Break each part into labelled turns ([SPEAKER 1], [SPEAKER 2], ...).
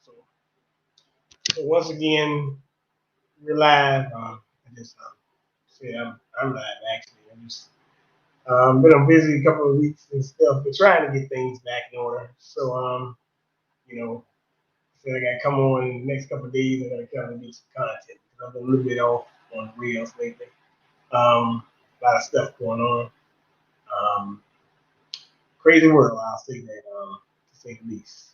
[SPEAKER 1] So, so once again, we're live. I just said I'm live actually. I just been a busy couple of weeks and stuff, but trying to get things back in order. So you know, said I got to come on in the next couple of days. I got to come and get some content because I've been a little bit off on the reels lately. A lot of stuff going on. Um, Crazy world, I'll say that, to say the least.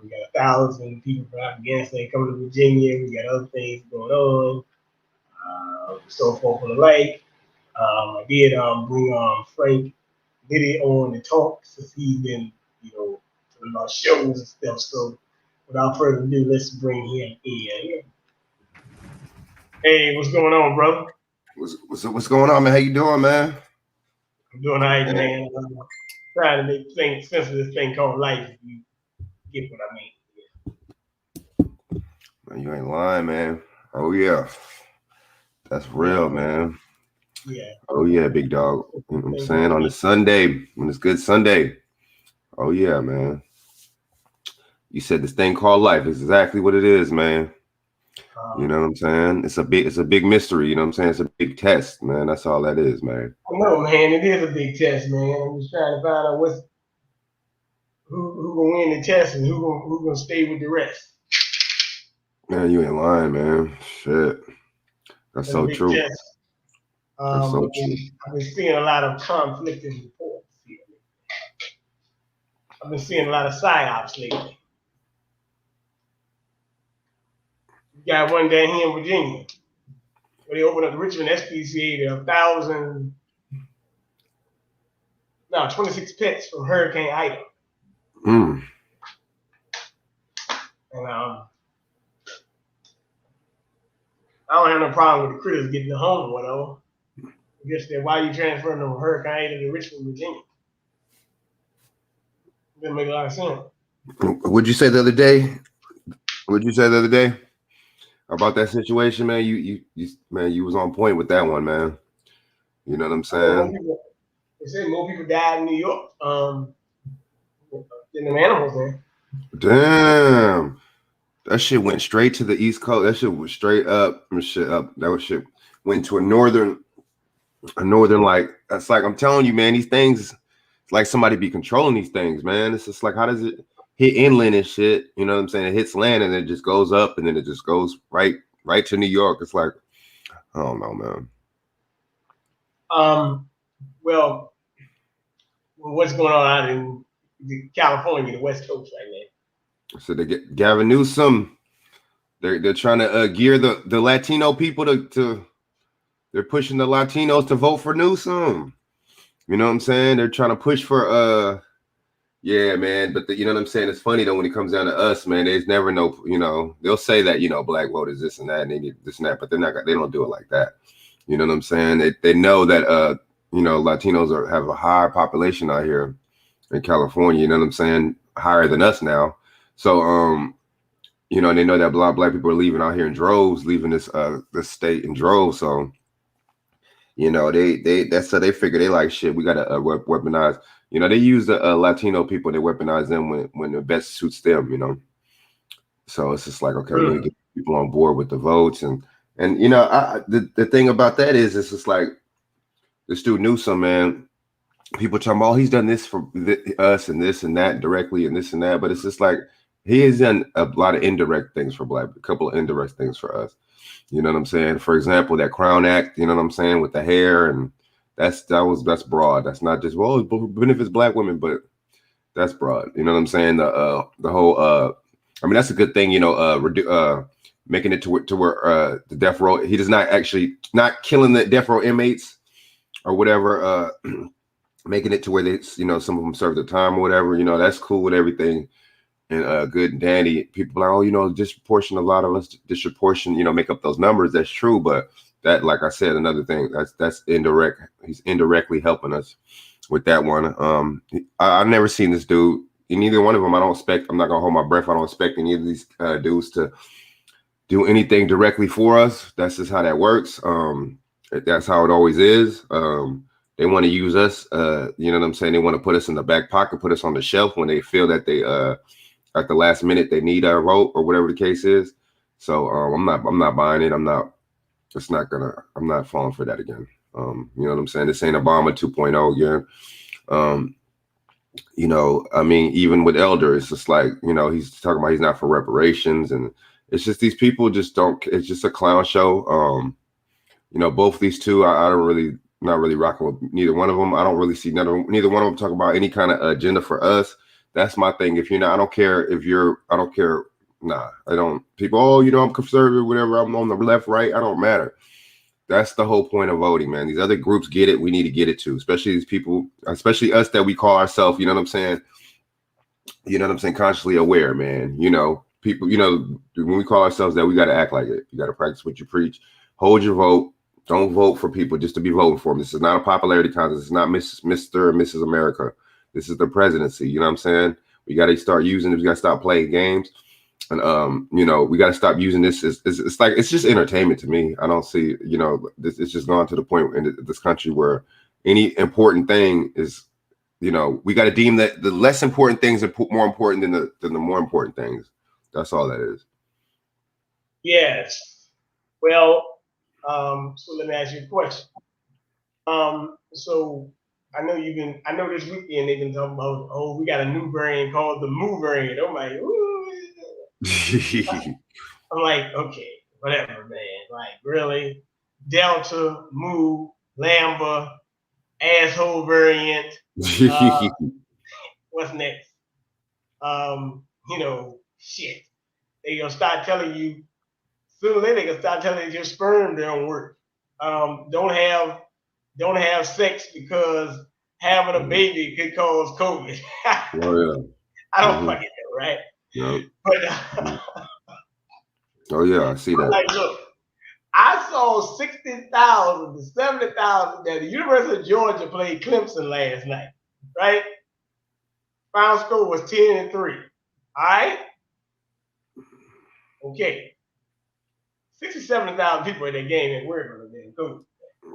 [SPEAKER 1] We got 1,000 people from Afghanistan coming to Virginia. We got other things going on, so forth and the like. I did bring Frank Nitty on to talk since he's been, talking about shows and stuff. So without further ado, let's bring him in. Hey, what's going on, brother?
[SPEAKER 2] What's going on, man? How you doing, man?
[SPEAKER 1] I'm doing all right, man. Trying to make sense of this thing called life. You get what I mean?
[SPEAKER 2] Man, you ain't lying, man. Oh yeah, that's real, man.
[SPEAKER 1] Yeah.
[SPEAKER 2] Oh yeah, big dog. You know what I'm saying? On a Sunday, when it's good Sunday. Oh yeah, man. You said this thing called life is exactly what it is, man. You know what I'm saying? It's a big mystery. You know what I'm saying? It's a big test, man. That's all that is, man.
[SPEAKER 1] I know, man. It is a big test, man. I'm just trying to find out who gonna win the test and who gonna stay with the rest.
[SPEAKER 2] Man, you ain't lying, man. Shit, that's so true.
[SPEAKER 1] Test. That's so true. I've been seeing a lot of conflicting reports here. I've been seeing a lot of psyops lately. You got one down here in Virginia where they opened up the Richmond SPCA to 26 pets from Hurricane Ida. And I don't have no problem with the critters getting a home or whatever. I guess that why you transferring from Hurricane Ida to Richmond, Virginia? It doesn't make a lot of sense.
[SPEAKER 2] What'd you say the other day? About that situation, man? You was on point with that one, man. You know what I'm saying?
[SPEAKER 1] They say more people died in New York than the animals there.
[SPEAKER 2] Damn. That shit went straight to the East Coast. That shit was straight up. That shit went to a northern, like, that's like, I'm telling you, man, these things, it's like somebody be controlling these things, man. It's just like, how does it hit inland and shit? You know what I'm saying? It hits land and it just goes up and then it just goes right to New York. It's like, I don't know, man.
[SPEAKER 1] Well, what's going on out in California, the West Coast right now?
[SPEAKER 2] So they get Gavin Newsom. They're trying to gear the Latino people to they're pushing the Latinos to vote for Newsom. You know what I'm saying? They're trying to push for yeah, man. But you know what I'm saying? It's funny though when it comes down to us, man. There's never no, they'll say that black voters this and that and they need this and that, but they don't do it like that. You know what I'm saying? They know that Latinos have a higher population out here in California. You know what I'm saying? Higher than us now. So they know that black people are leaving out here in droves, leaving this state in droves. So that's how they figure. They like, shit, we gotta weaponize. They use the Latino people. They weaponize them when it best suits them. So it's just like, okay, we need to get people on board with the votes and the thing about that is it's just like this dude Newsom, man. People talking about, he's done this for us and this and that directly and this and that, but it's just like he has done a lot of indirect things for a couple of indirect things for us. You know what I'm saying? For example, that Crown Act, you know what I'm saying, with the hair, and that's broad. That's not just, well, it benefits black women, but that's broad. You know what I'm saying? The whole that's a good thing, making it to where the death row, he does not actually not killing the death row inmates or whatever, making it to where they, some of them serve the time or whatever, that's cool with everything. And good and dandy. People are like, a lot of us disproportion, make up those numbers. That's true, but that, like I said, another thing that's indirect. He's indirectly helping us with that one. I've never seen this dude in either one of them. I'm not gonna hold my breath. I don't expect any of these dudes to do anything directly for us. That's just how that works. That's how it always is. They want to use us. You know what I'm saying? They want to put us in the back pocket, put us on the shelf when they feel that they at the last minute they need a vote or whatever the case is. So I'm not buying it. I'm not falling for that again. You know what I'm saying? This ain't Obama 2.0 again. I mean, even with Elder, it's just like, he's talking about he's not for reparations, and it's just these people just don't. It's just a clown show. Both these two, I don't really, not really rocking with neither one of them. I don't really see neither one of them talking about any kind of agenda for us. That's my thing. If you're not, I don't care. Nah, I don't. People, I'm conservative, whatever. I'm on the left, right. I don't matter. That's the whole point of voting, man. These other groups get it. We need to get it too, especially these people, especially us that we call ourselves, you know what I'm saying? Consciously aware, man. People, when we call ourselves that, we got to act like it. You got to practice what you preach. Hold your vote. Don't vote for people just to be voting for them. This is not a popularity contest. It's not Mr. or Mrs. America. This is the presidency. You know what I'm saying? We got to start using it. We got to stop playing games. And we got to stop using this. It's like, it's just entertainment to me. I don't see, it's just gone to the point in this country where any important thing is, we got to deem that the less important things are more important than the more important things. That's all that is.
[SPEAKER 1] Yes. Well, so let me ask you a question. So I know this weekend they've been talking about, we got a new variant called the Mu variant. I'm like, ooh. I'm like, okay, whatever, man. Like, really? Delta, Mu, Lambda, asshole variant. What's next? Shit. They gonna start telling you, sooner or later they gonna start telling you your sperm don't work. Don't have sex because having a baby could cause COVID.
[SPEAKER 2] Oh yeah.
[SPEAKER 1] I don't fucking know, right?
[SPEAKER 2] Yeah.
[SPEAKER 1] But
[SPEAKER 2] oh yeah, I see that.
[SPEAKER 1] Like, look, I saw 60,000 to 70,000 that the University of Georgia played Clemson last night, right? Final score was 10-3. All right? Okay. 70,000 people in that game and worried about that coach.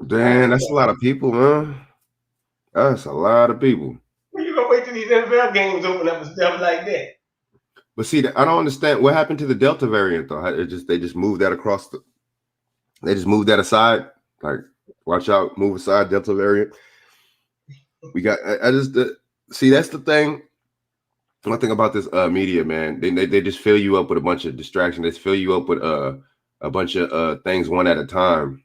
[SPEAKER 2] Damn, that's a lot of people, man. That's a lot of people.
[SPEAKER 1] Well, you gonna wait till these NFL games open up and stuff like that.
[SPEAKER 2] But see, I don't understand what happened to the Delta variant though. They just moved that they just moved that aside. Like, watch out, move aside, Delta variant. We got. See, that's the thing. One thing about this media, man, they just fill you up with a bunch of distractions. They fill you up with a bunch of things one at a time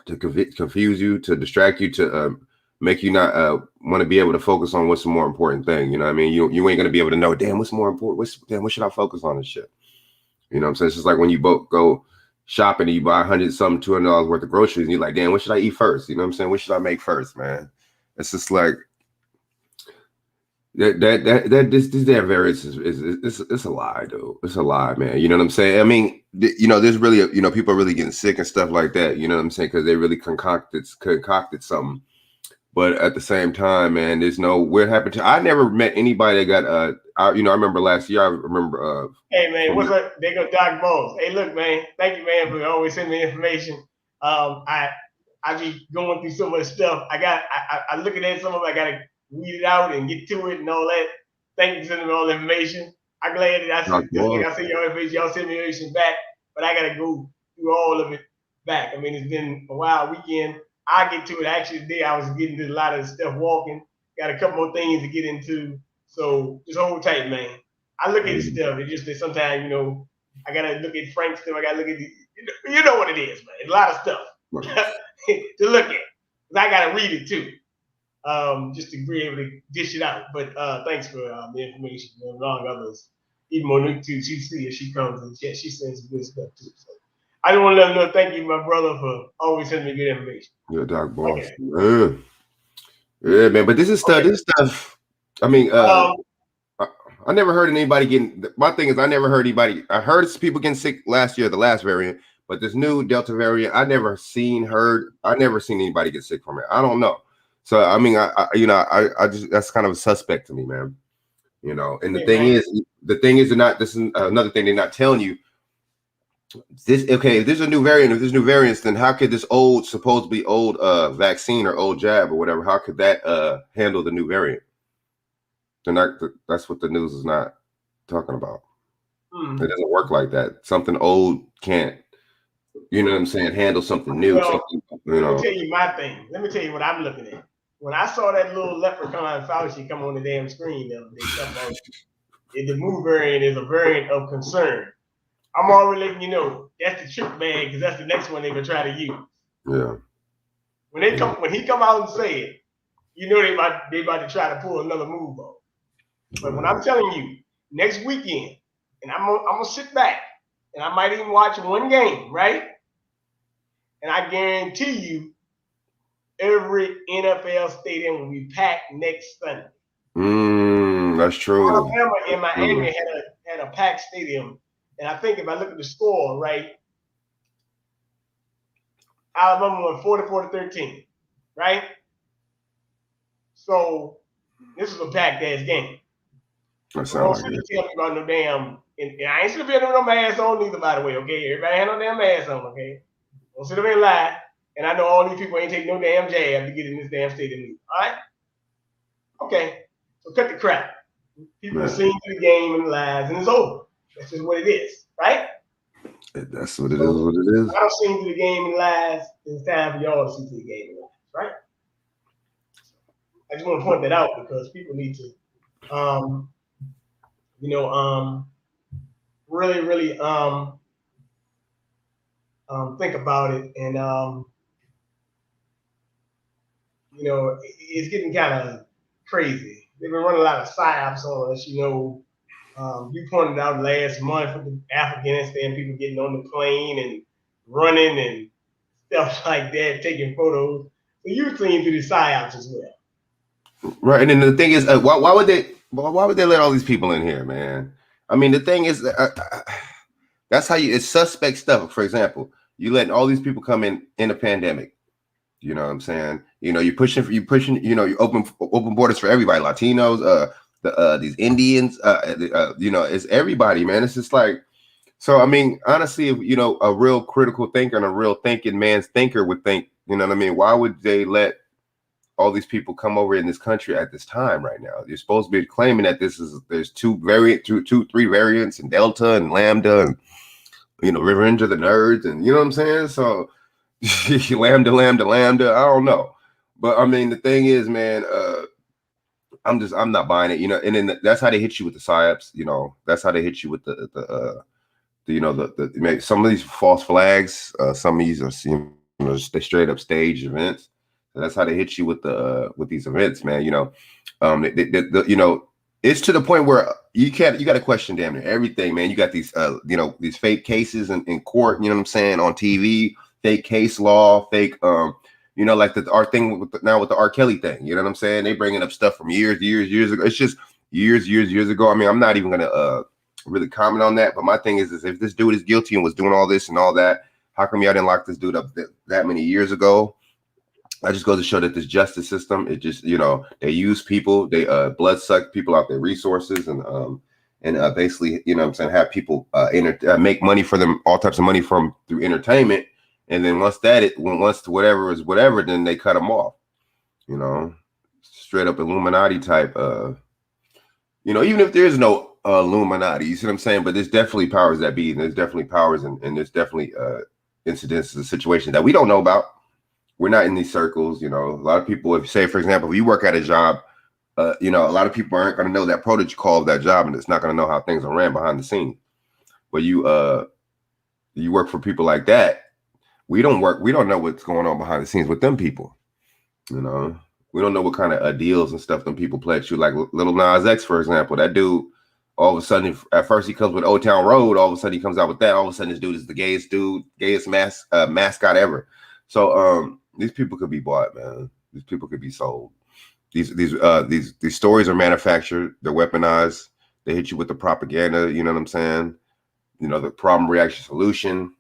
[SPEAKER 2] to confuse you, to distract you, to make you not want to be able to focus on what's the more important thing. You know what I mean? You ain't gonna be able to know, damn, what's more important? What should I focus on and shit? You know what I'm saying? It's just like when you both go shopping and you buy $200 worth of groceries and you're like, damn, what should I eat first? You know what I'm saying? What should I make first, man? It's just like this damn variance it's a lie, dude. It's a lie, man. You know what I'm saying? I mean, there's really people are really getting sick and stuff like that. You know what I'm saying? Because they really concocted something. But at the same time, man, there's no what happened to. I never met anybody that got I remember last year. I remember.
[SPEAKER 1] Hey man, what's up? They go Doc Balls. Hey, look, man. Thank you, man, for always sending me information. I be going through so much stuff. I looking at some of it. I gotta weed it out and get to it and all that. Thank you for sending me all the information. I'm glad that I see your information. Y'all send me information back, but I gotta go through all of it back. I mean, it's been a wild weekend. I get to it. Actually, today I was getting to a lot of stuff walking. Got a couple more things to get into. So just hold tight, man. I look at stuff. It's just that sometimes, I gotta look at Frank's stuff. I gotta look at you know what it is, man. A lot of stuff to look at. I gotta read it too, just to be able to dish it out. But thanks for the information, among others. Even Monique too. She see it. She comes and she sends some good stuff too. So I just want to let them know. Thank you, my brother, for always sending me good information.
[SPEAKER 2] Yeah, Doc Boss. Okay. Yeah, man. But this is stuff. Okay. This stuff. I mean, I never heard anybody getting. My thing is, I never heard anybody. I heard people getting sick last year, the last variant, but this new Delta variant, I never seen anybody get sick from it. I don't know. So I mean, I just that's kind of a suspect to me, man. And the thing is, this is another thing they're not telling you. If there's a new variant, if there's new variants, then how could this supposedly old vaccine or old jab or whatever, how could that handle the new variant? They're not. That's what the news is not talking about? It doesn't work like that. Something old can't, you know what I'm saying, handle something new.
[SPEAKER 1] Well,
[SPEAKER 2] something,
[SPEAKER 1] let me tell you my thing. Let me tell you what I'm looking at. When I saw that little leprechaun Fauci come on the damn screen the other day, talking about the new variant is a variant of concern. I'm already letting you know that's the trick bag because that's the next one they're gonna try to use.
[SPEAKER 2] Yeah.
[SPEAKER 1] When he come out and say it, you know they about to try to pull another move on. But when I'm telling you next weekend, and I'm gonna sit back and I might even watch one game, right? And I guarantee you, every NFL stadium will be packed next Sunday.
[SPEAKER 2] That's true.
[SPEAKER 1] Alabama and Miami had a packed stadium, and I think if I look at the score, right, Alabama won 44-13, right? So this is a packed ass game.
[SPEAKER 2] That sounds like
[SPEAKER 1] it. Tell me about no damn, and I ain't sitting there no mask on either, by the way, okay? Everybody had no damn mask on, okay? Don't sit up and lie. And I know all these people ain't taking no damn jab to get in this damn stadium. All right? Okay. So cut the crap. People are seeing the game and lives, and it's over. That's just what it is, right?
[SPEAKER 2] That's what it is. What it is.
[SPEAKER 1] I don't see to the game and lives. It's time for y'all to see to the game and lives, right? I just want to point that out because people need to, really, really think about it, and it's getting kind of crazy. They've been running a lot of psyops on us, you pointed out last month with the Afghanistan people getting on the plane and running and stuff like that, taking photos. So you've seen through the psyops as well.
[SPEAKER 2] Right, and then the thing is, why would they let all these people in here, man? I mean, the thing is, that's how it's suspect stuff. For example, you letting all these people come in a pandemic. You know what I'm saying? You're pushing, you open borders for everybody, Latinos, these Indians, it's everybody, man. It's just like, so, I mean, honestly, if, a real critical thinker and a real thinking man's thinker would think, you know what I mean? Why would they let all these people come over in this country at this time right now? You're supposed to be claiming that there's three variants, and Delta and Lambda, and, Revenge of the Nerds, and you know what I'm saying? So, lambda. I don't know, but I mean, the thing is, man, I'm not buying it, and then that's how they hit you with the psyops, that's how they hit you with the some of these false flags, some of these are, they straight up stage events. So that's how they hit you with these events, man. It's to the point where you got to question damn near everything, man. You got these, these fake cases in court, you know what I'm saying, on TV, fake case law, fake, like our thing with the R. Kelly thing, you know what I'm saying? They bringing up stuff from years ago. It's just years ago. I mean, I'm not even gonna really comment on that, but my thing is if this dude is guilty and was doing all this and all that, how come y'all didn't lock this dude up that many years ago? I just goes to show that this justice system, it just, they use people, they blood suck people out their resources, and basically, you know what I'm saying, have people make money for them, all types of money through entertainment. And then once whatever is whatever, then they cut them off, straight up Illuminati type, even if there's no Illuminati, you see what I'm saying? But there's definitely powers that be, and there's definitely powers, and there's definitely incidences and situations that we don't know about. We're not in these circles, a lot of people, if say, for example, if you work at a job, a lot of people aren't going to know that protocol of that job, and it's not going to know how things are ran behind the scenes. But you work for people like that. We don't know what's going on behind the scenes with them people. We don't know what kind of deals and stuff them people pledge you. Like Lil Nas X, for example, that dude, all of a sudden, at first he comes with Old Town Road, all of a sudden he comes out with that. All of a sudden this dude is the gayest mascot ever. So these people could be bought, man. These people could be sold. These stories are manufactured. They're weaponized. They hit you with the propaganda. You know what I'm saying? The problem, reaction, solution.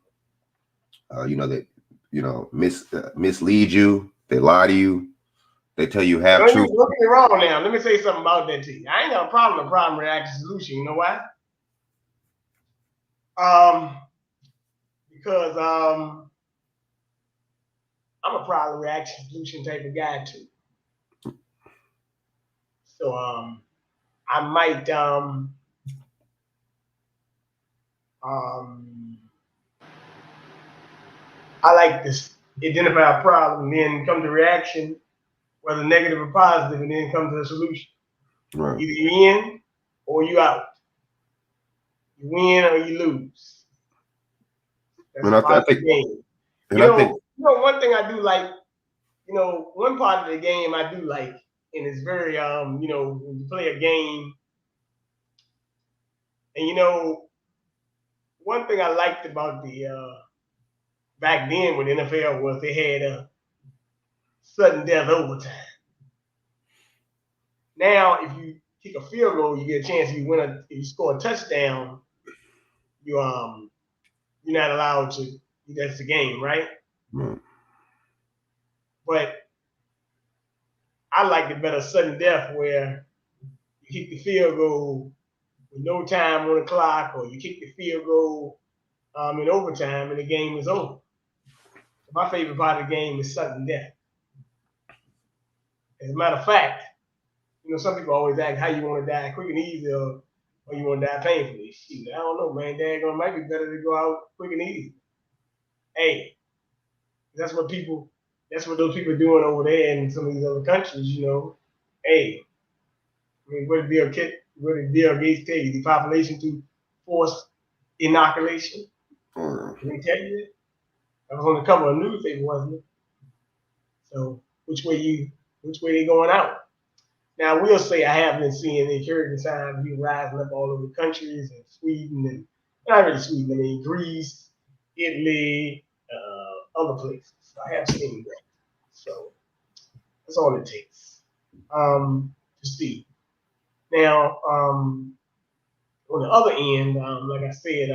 [SPEAKER 2] Mislead you. They lie to you. They tell you half truth.
[SPEAKER 1] Don't get me wrong now. Let me say something about that to you. I ain't got a problem, reaction, solution. You know why? Because I'm a problem, reaction, solution type of guy too. So I might I like to identify a problem, then come to reaction, whether negative or positive, and then come to a solution.
[SPEAKER 2] Right.
[SPEAKER 1] Either you in or you out. You win or you lose. That's
[SPEAKER 2] And
[SPEAKER 1] a part
[SPEAKER 2] I
[SPEAKER 1] of the
[SPEAKER 2] think,
[SPEAKER 1] game.
[SPEAKER 2] and I think,
[SPEAKER 1] One thing I do like, one part of the game I do like, and it's very, when you play a game, and one thing I liked about the back then with the NFL was they had a sudden death overtime. Now, if you kick a field goal, you get a chance. If you score a touchdown, you're not allowed to. That's the game, right?
[SPEAKER 2] right.
[SPEAKER 1] But I like the better sudden death where you kick the field goal with no time on the clock, or you kick the field goal in overtime and the game is over. My favorite part of the game is sudden death. As a matter of fact, some people always ask how you want to die, quick and easy, or you want to die painfully. Shoot, I don't know, man. Daggone, might be better to go out quick and easy. Hey, that's what those people are doing over there in some of these other countries. Hey, I mean, what did Bill Gates tell you? The population to force inoculation. Can they tell you that? That was on the cover of the newspaper, wasn't it? So which way they going out? Now, I will say I have been seeing encouraging signs be rising up all over the countries, and Sweden, and not really Sweden, I mean Greece, Italy, other places. So I have seen that. So that's all it takes to see. Now, on the other end, like I said,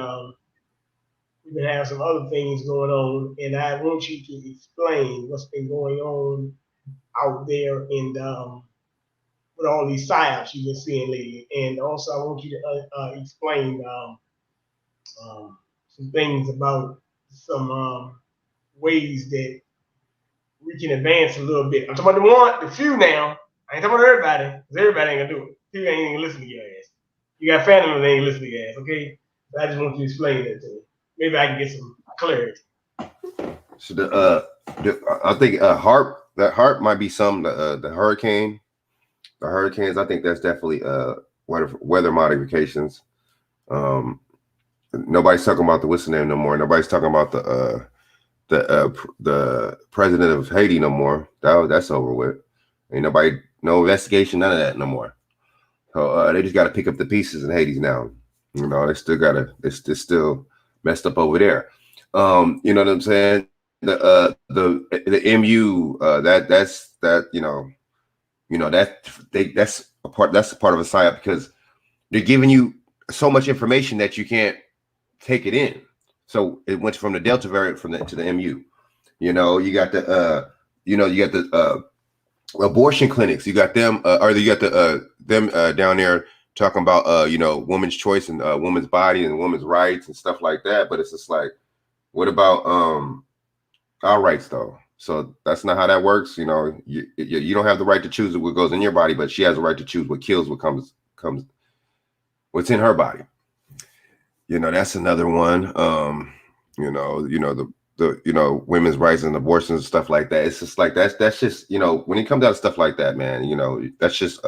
[SPEAKER 1] we've been having some other things going on, and I want you to explain what's been going on out there in with all these psyops you've been seeing lately. And also, I want you to explain some things about some ways that we can advance a little bit. I'm talking about the few now. I ain't talking about everybody, because everybody ain't gonna do it. People ain't even listen to your ass. You got family members that ain't listen to your ass, okay? So I just want you to explain that to me. Maybe I can get some clarity.
[SPEAKER 2] So I think HAARP might be some the hurricane. The hurricanes, I think that's definitely weather modifications. Nobody's talking about the what's the name no more. Nobody's talking about the president of Haiti no more. That's over with. Ain't no investigation, none of that no more. So they just got to pick up the pieces in Haiti now. They still messed up over there. You know what I'm saying? The MU that's a part of a psyop, because they're giving you so much information that you can't take it in. So it went from the Delta variant to the MU. You got the abortion clinics. You got them, or you got them down there talking about woman's choice and woman's body and woman's rights and stuff like that. But it's just like, what about our rights though? So that's not how that works. You don't have the right to choose what goes in your body, but she has the right to choose what kills what comes what's in her body. That's another one. The women's rights and abortions and stuff like that. It's just like that's just when it comes out of stuff like that, man, that's just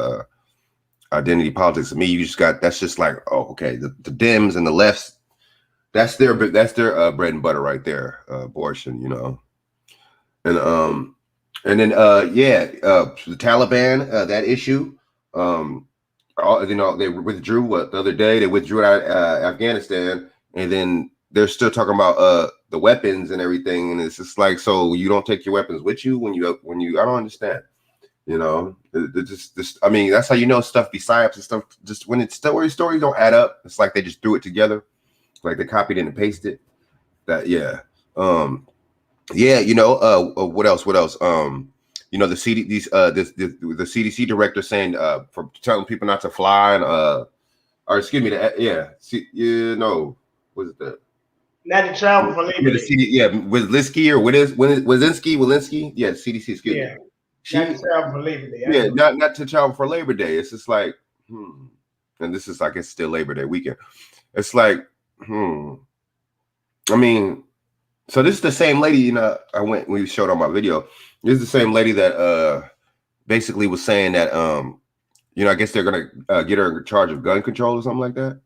[SPEAKER 2] identity politics. To me, that's just like, oh, okay, the Dems and the lefts, that's their bread and butter right there, abortion, and then the Taliban, that issue, they withdrew the other day. They withdrew out of Afghanistan, and then they're still talking about the weapons and everything. And it's just like, so you don't take your weapons with you when you I don't understand. I mean, that's how stuff be psyops and stuff. Just when it's stories don't add up. It's like they just threw it together, like they copied it and pasted. What else? The CDC director saying for telling people not to fly, and or excuse me, was it that?
[SPEAKER 1] Not to travel for Labor Day.
[SPEAKER 2] Wilinski or Wilinski. Yeah, CDC. Excuse me.
[SPEAKER 1] Not to travel for Labor Day.
[SPEAKER 2] Yeah, not to travel for Labor Day. It's just like, and this is, I guess, still Labor Day weekend. It's like, I mean, so this is the same lady, you know, we showed on my video. This is the same lady that basically was saying that you know, I guess they're gonna get her in charge of gun control or something like that.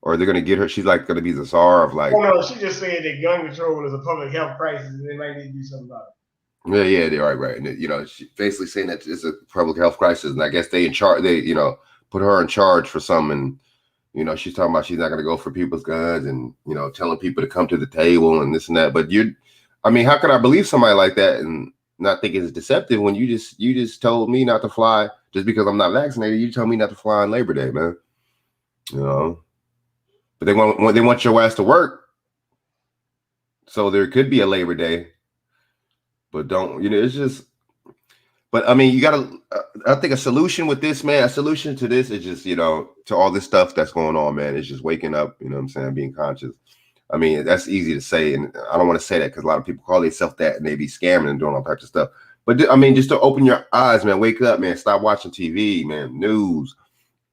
[SPEAKER 2] Or they're gonna get her, she's like gonna be the czar of like.
[SPEAKER 1] Oh no, she just said that gun control is a public health crisis and they might need to do something about it.
[SPEAKER 2] Yeah, they're right. And you know, she basically saying that it's a public health crisis, and I guess they in charge. They, you know, put her in charge for some, and you know, she's talking about she's not going to go for people's guns, and you know, telling people to come to the table and this and that. But I mean, how can I believe somebody like that and not think it's deceptive when you just told me not to fly just because I'm not vaccinated? You told me not to fly on Labor Day, man. You know, but they want your ass to work, so there could be a Labor Day. But don't, you know, it's just, but I mean, you gotta, I think a solution with this, man, a solution to this is just, you know, to all this stuff that's going on, man, it's just waking up, you know what I'm saying, being conscious. I mean, that's easy to say, and I don't want to say that because a lot of people call themselves that and they be scamming and doing all types of stuff. But I mean, just to open your eyes, man, wake up, man, stop watching TV, man, news,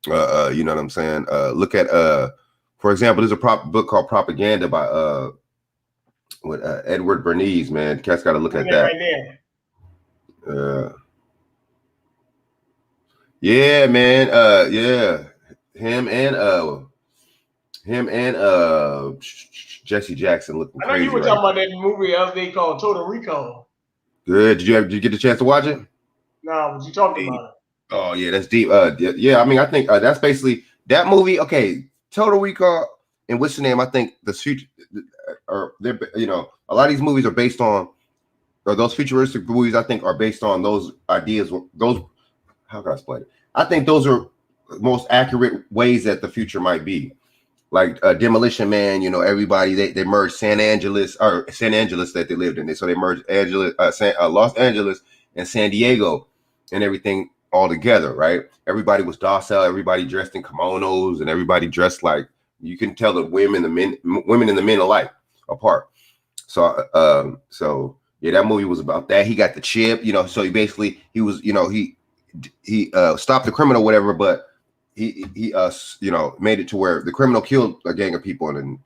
[SPEAKER 2] you know what I'm saying? Look at, for example, there's a book called Propaganda by, with Edward Bernays, man. Cat's got to look at that.
[SPEAKER 1] Right
[SPEAKER 2] there. Yeah, man. Yeah, him and Jesse Jackson looking crazy.
[SPEAKER 1] I know you were talking about that movie the other day called Total Recall.
[SPEAKER 2] Good. Did you get the chance to watch it?
[SPEAKER 1] No, but you talked about it.
[SPEAKER 2] Oh yeah, that's deep. Yeah, I mean, I think that's basically that movie. Okay, Total Recall and what's the name? I think the future, or they're, you know, a lot of these movies are based on, or those futuristic movies, I think, are based on those ideas. Those, how can I explain it? I think those are most accurate ways that the future might be. Like Demolition Man, you know, everybody they merged San Angeles that they lived in. So they merged Los Angeles and San Diego and everything all together, right? Everybody was docile, everybody dressed in kimonos, and everybody dressed like, you can tell the women and the men alike apart. So so yeah, that movie was about that. He got the chip, you know, so he was, you know, he stopped the criminal, whatever, but he you know, made it to where the criminal killed a gang of people, and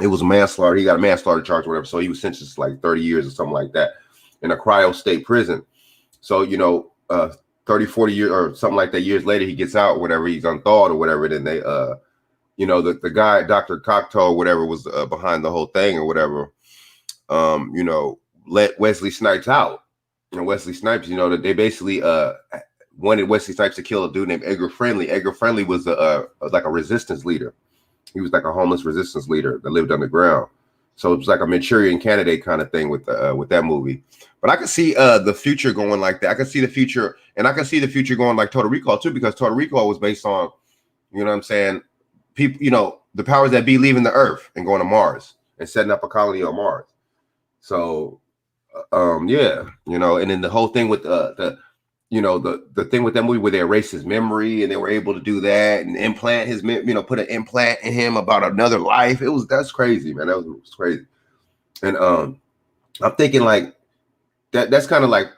[SPEAKER 2] it was manslaughter. He got a manslaughter charge or whatever, so he was sentenced like 30 years or something like that in a cryo state prison. So, you know, 30, 40 years or something like that, years later, he gets out, whatever, he's unthawed or whatever, then they you know, the guy, Dr. Cocteau or whatever, was behind the whole thing or whatever, you know, let Wesley Snipes out. And Wesley Snipes, you know, that they basically wanted Wesley Snipes to kill a dude named Edgar Friendly. Edgar Friendly was like a resistance leader. He was like a homeless resistance leader that lived underground. So it was like a Manchurian Candidate kind of thing with that movie. But I could see the future going like that. I could see the future, and I could see the future going like Total Recall too, because Total Recall was based on, you know what I'm saying, people, you know, the powers that be leaving the Earth and going to Mars and setting up a colony on Mars. So yeah, you know, and then the whole thing with you know, the thing with that movie where they erased his memory and they were able to do that and implant his, you know, put an implant in him about another life. That's crazy, man. That was crazy. And I'm thinking like that's kind of like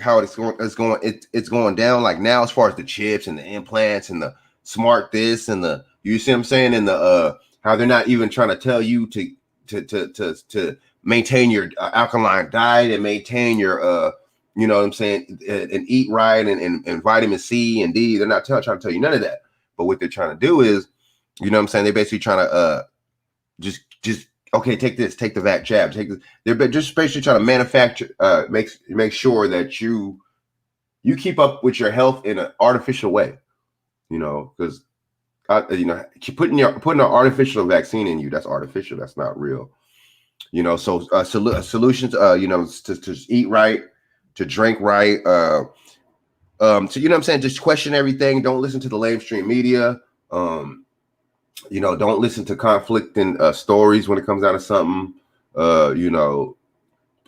[SPEAKER 2] how it's going down like now, as far as the chips and the implants and the smart this and the, you see what I'm saying, and the how they're not even trying to tell you to maintain your alkaline diet and maintain your you know what I'm saying, and eat right and vitamin C and D. They're not trying to tell you none of that. But what they're trying to do is, you know what I'm saying, they're basically trying to just okay, take this, take the vac jab, take this. They're just basically trying to manufacture, make sure that you keep up with your health in an artificial way, you know, because you know, putting an artificial vaccine in you, that's artificial, that's not real, you know. So solutions, you know, to eat right, to drink right, to, you know what I'm saying, just question everything. Don't listen to the lamestream media. You know, don't listen to conflicting stories when it comes down to something. You know,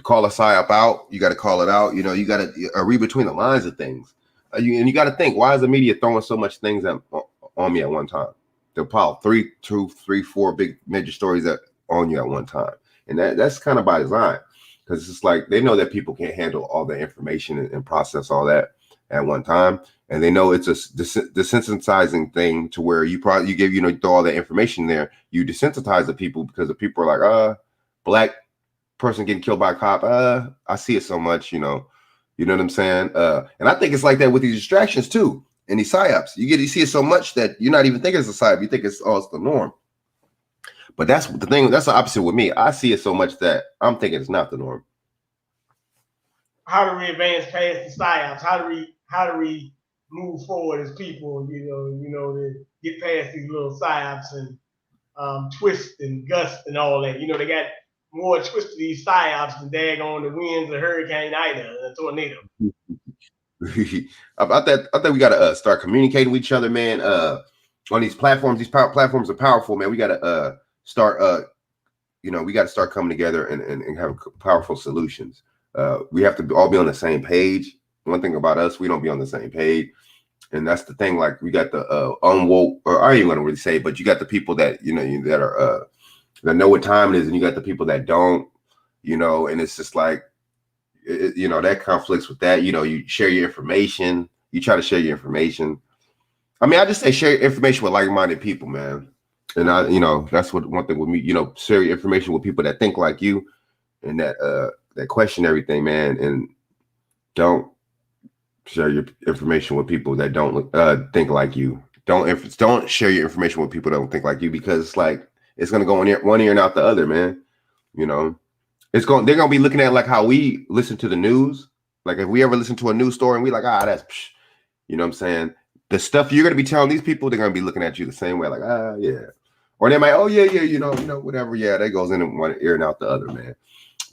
[SPEAKER 2] call a psyop out. You got to call it out. You know, you got to read between the lines of things. And you got to think, why is the media throwing so much things on me at one time? They'll pile 3, 2, 3, 4 big major stories on you at one time. And that's kind of by design, because it's like they know that people can't handle all the information and process all that. at one time, and they know it's a desensitizing thing to where you give you throw all that information there, you desensitize the people because the people are like, black person getting killed by a cop, I see it so much, you know what I'm saying? And I think it's like that with these distractions too, and these psyops. You see it so much that you're not even thinking it's a psyop. You think it's the norm. But that's the thing. That's the opposite with me. I see it so much that I'm thinking it's not the norm.
[SPEAKER 1] How do we advance past the psyops? How do we move forward as people? To get past these little psyops and twist and gust and all that. They got more twist to these psyops than daggone the winds, a hurricane, Ida, a tornado.
[SPEAKER 2] I think we gotta start communicating with each other, man. On these platforms, platforms are powerful, man. We gotta start. We gotta start coming together and have powerful solutions. We have to all be on the same page. One thing about us, we don't be on the same page, and that's the thing. Like we got the unwoke, or I ain't even gonna really say, but you got the people that that are that know what time it is, and you got the people that don't. And it's just like. That conflicts with that. You share your information. You try to share your information. I mean, I just say share your information with like-minded people, man. And that's what one thing with me. Share your information with people that think like you, and that question everything, man. And don't share your information with people that don't think like you. Don't share your information with people that don't think like you, because it's like it's gonna go in one ear and out the other, man. They're gonna be looking at like how we listen to the news. Like if we ever listen to a news story and we like, that's you know what I'm saying? The stuff you're gonna be telling these people, they're gonna be looking at you the same way, like, yeah. Or they might, whatever. Yeah, that goes in one ear and out the other, man.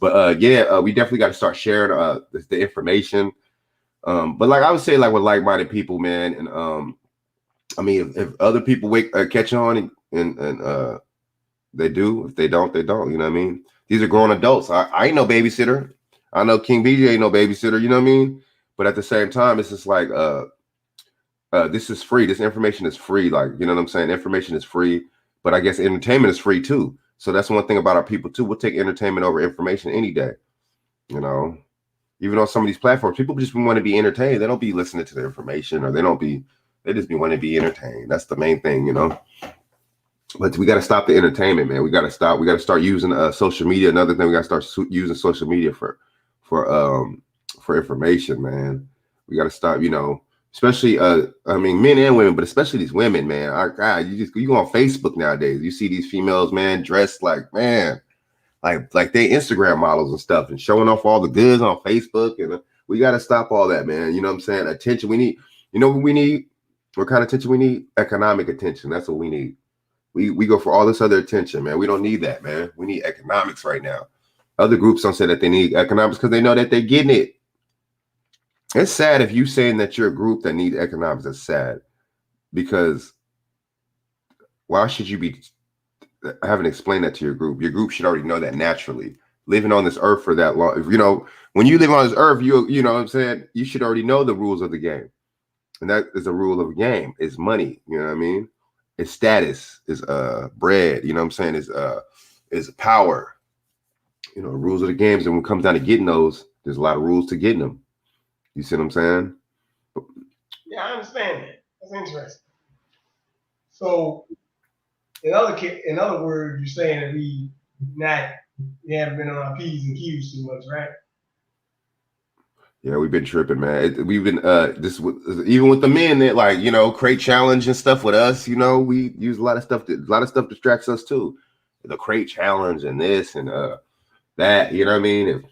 [SPEAKER 2] But we definitely got to start sharing the information. But like I would say, like with like-minded people, man, and I mean, if other people catch on and they do, if they don't, they don't. You know what I mean? These are grown adults. I ain't no babysitter. I know King BJ ain't no babysitter. You know what I mean? But at the same time, it's just like this is free. This information is free. Like, you know what I'm saying? Information is free, but I guess entertainment is free too. So that's one thing about our people too. We'll take entertainment over information any day. Even on some of these platforms, people just want to be entertained. They don't be listening to the information, or they just be wanting to be entertained. That's the main thing, But we got to stop the entertainment, man. We got to start using social media. Another thing, we got to start using social media for information, man. We got to stop, especially I mean, men and women, but especially these women, man. God, you go on Facebook nowadays, you see these females, man, dressed like, man, like they Instagram models and stuff, and showing off all the goods on Facebook. And we got to stop all that, man. You know what I'm saying? Attention. We need. What we need? What kind of attention we need? Economic attention. That's what we need. We go for all this other attention, man. We don't need that, man. We need economics right now. Other groups don't say that they need economics because they know that they're getting it. It's sad if you saying that you're a group that needs economics. That's sad, because why should you be having to explain that to your group? Your group should already know that naturally. Living on this earth for that long, when you live on this earth, you know what I'm saying? You should already know the rules of the game, and that is a rule of the game. Is money. You know what I mean? Is status, is bread, you know what I'm saying, is power, rules of the games. And when it comes down to getting those, there's a lot of rules to getting them. You see what I'm saying?
[SPEAKER 1] Yeah, I understand that. That's interesting. So in other words, you're saying that we haven't been on our P's and Q's too much, right?
[SPEAKER 2] Yeah, we've been tripping, man. We've been even with the men that crate challenge and stuff with us. We use a lot of stuff. A lot of stuff distracts us too. The crate challenge and this and that. You know what I mean? And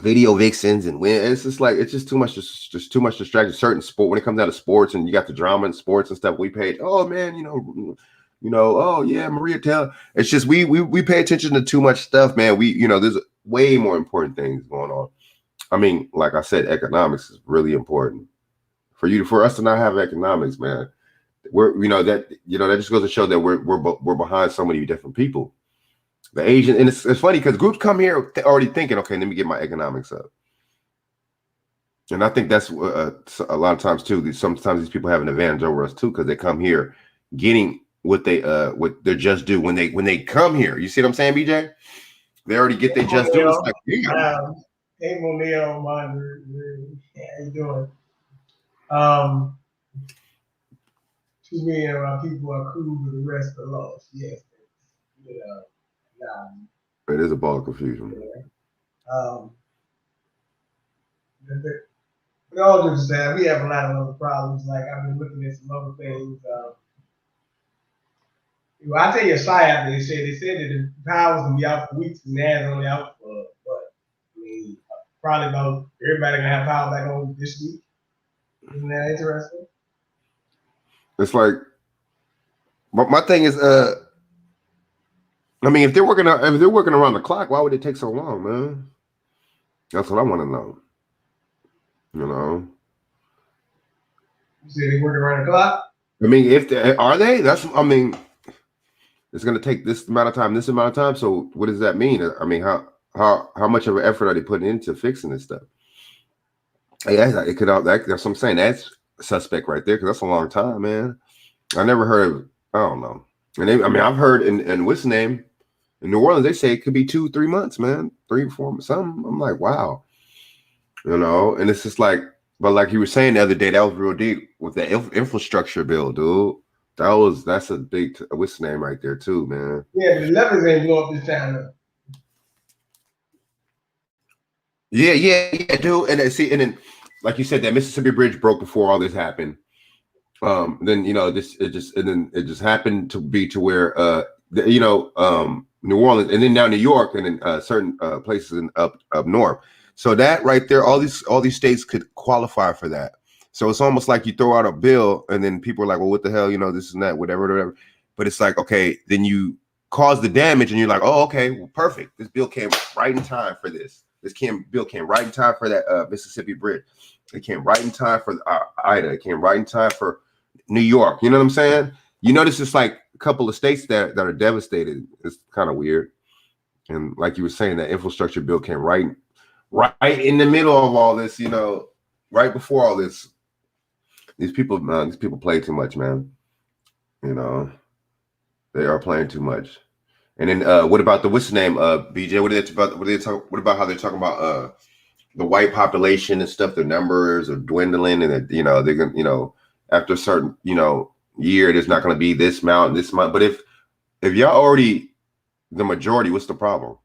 [SPEAKER 2] video vixens and it's just like it's just too much. Just too much distraction. Certain sport when it comes down to sports and you got the drama in sports and stuff. We pay. Oh man, oh yeah, Maria Taylor. It's just we pay attention to too much stuff, man. There's way more important things going on. I mean, like I said, economics is really important for us to not have economics, man. That just goes to show that we're behind so many different people. The Asian, and it's funny because groups come here already thinking, okay, let me get my economics up. And I think that's a lot of times too. Sometimes these people have an advantage over us too because they come here getting what they're just due when they come here. You see what I'm saying, BJ? They already get their just due. It's like,
[SPEAKER 1] hey, Monel, how you doing? 2 million of our people are cool, but the rest are lost. Yes, you know, nah.
[SPEAKER 2] It is a ball of confusion.
[SPEAKER 1] Yeah. But all due to we have a lot of other problems. Like I've been looking at some other things. I tell you a psyop. They said that the power was gonna be out for weeks, and now it's only out for what? I mean, probably about everybody gonna have power back on this week. Isn't that interesting?
[SPEAKER 2] It's like, but my thing is, I mean, if they're working around the clock, why would it take so long, man? That's what I want to know. You know.
[SPEAKER 1] You said they working around the clock.
[SPEAKER 2] I mean, if they are they, that's I mean, it's gonna take this amount of time, So what does that mean? I mean, how much of an effort are they putting into fixing this stuff? Yeah, it could. That's what I'm saying. That's suspect right there because that's a long time, man. I never heard of. I don't know. And I mean, I've heard in what's the name in New Orleans, they say it could be 2-3 months, man, 3-4 months. Something. I'm like, wow, you know. And it's just like, but like you were saying the other day, that was real deep with the infrastructure bill, dude. That's a big what's the name right there too, man.
[SPEAKER 1] Yeah, the levers ain't blow up this time.
[SPEAKER 2] Yeah, dude. And then, like you said, that Mississippi Bridge broke before all this happened. Then it just happened to be to where New Orleans and then now New York and then certain places up north. So that right there, all these states could qualify for that. So it's almost like you throw out a bill and then people are like, well, what the hell, this and that, whatever. But it's like, okay, then you cause the damage and you're like, oh, okay, well, perfect. This bill came right in time for this. Bill came right in time for that Mississippi Bridge. It came right in time for Ida. It came right in time for New York. You know what I'm saying? You notice it's like a couple of states that are devastated. It's kind of weird. And like you were saying, that infrastructure bill came right in the middle of all this, right before all this. These people play too much, man. They are playing too much. And then what about what's the name? BJ, what about how they're talking about the white population and stuff, the numbers are dwindling and that, they're gonna, after a certain, year, there's not gonna be this amount. But if y'all already the majority, what's the problem?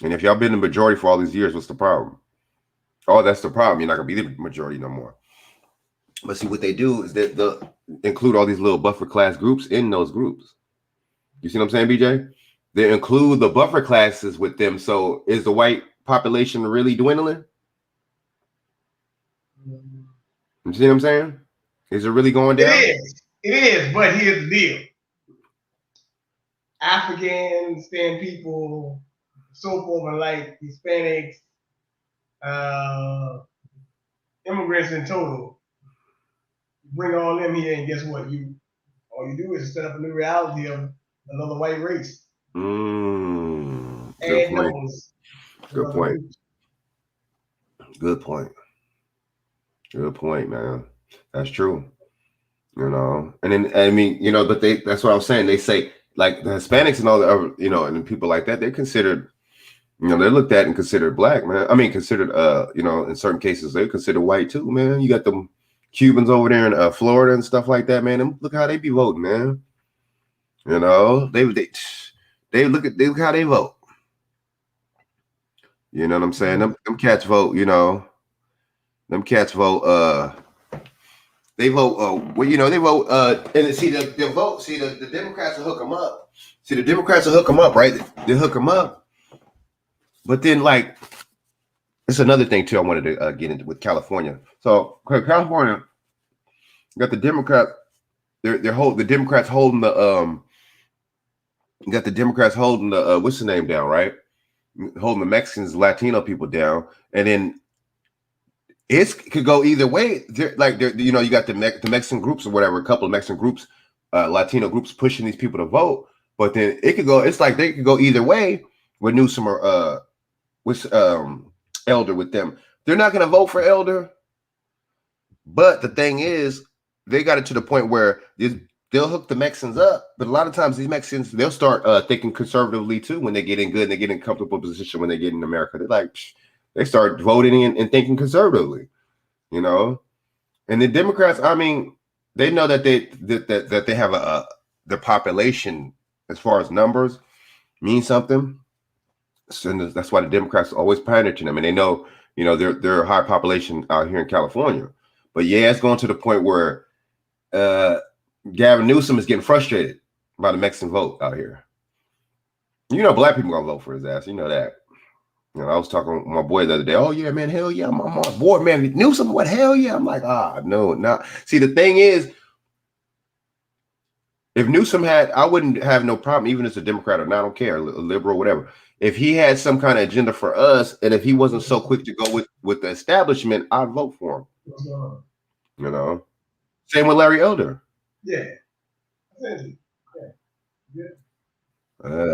[SPEAKER 2] And if y'all been the majority for all these years, what's the problem? Oh, that's the problem. You're not gonna be the majority no more. But see, what they do is that they'll include all these little buffer class groups in those groups. You see what I'm saying, BJ? They include the buffer classes with them. So is the white population really dwindling? You see what I'm saying? Is it really going down?
[SPEAKER 1] It is. But here's the deal. Africans, stand people, so forth, and like Hispanics, immigrants in total. You bring all them here, and guess what? All you do is set up a new reality of another white race.
[SPEAKER 2] Good point. Good point. Good point. Good point, man. That's true. And then I mean, but that's what I was saying. They say like the Hispanics and all the other, and people like that, they're considered, they're looked at and considered black, man. I mean, considered, in certain cases, they're considered white too, man. You got them Cubans over there in Florida and stuff like that, man. And look how they be voting, man. They look how they vote. You know what I'm saying? Them cats vote, them cats vote, they vote, they vote, and see the vote, see the Democrats will hook them up. See, the Democrats will hook them up, right? They hook them up. But then, like, it's another thing too I wanted to get into with California. So, California got the Democrat, the Democrats holding the got the Democrats holding the what's the name down, right? Holding the Mexicans, Latino people down, and then it could go either way. You got the Mexican groups or whatever, a couple of Mexican groups, Latino groups pushing these people to vote, but then it could go. It's like they could go either way with Newsom or with Elder with them. They're not going to vote for Elder, but the thing is, they got it to the point where they'll hook the Mexicans up. But a lot of times, these Mexicans, they'll start thinking conservatively too when they get in good and they get in comfortable position when they get in America. They're like, they start voting and thinking conservatively, And the Democrats, I mean, they know that they have the population as far as numbers means something. So that's why the Democrats always pander to them, and they know, they're a high population out here in California. But yeah, it's going to the point where Gavin Newsom is getting frustrated by the Mexican vote out here. Black people gonna vote for his ass. You know that. I was talking with my boy the other day. Oh yeah, man, hell yeah, I'm on board, man. Newsom, what? Hell yeah. I'm like, no, not. See, the thing is, if Newsom had, I wouldn't have no problem, even as a Democrat or not, I don't care, a liberal, whatever. If he had some kind of agenda for us, and if he wasn't so quick to go with the establishment, I'd vote for him. Same with Larry Elder.
[SPEAKER 1] Yeah.
[SPEAKER 2] Yeah,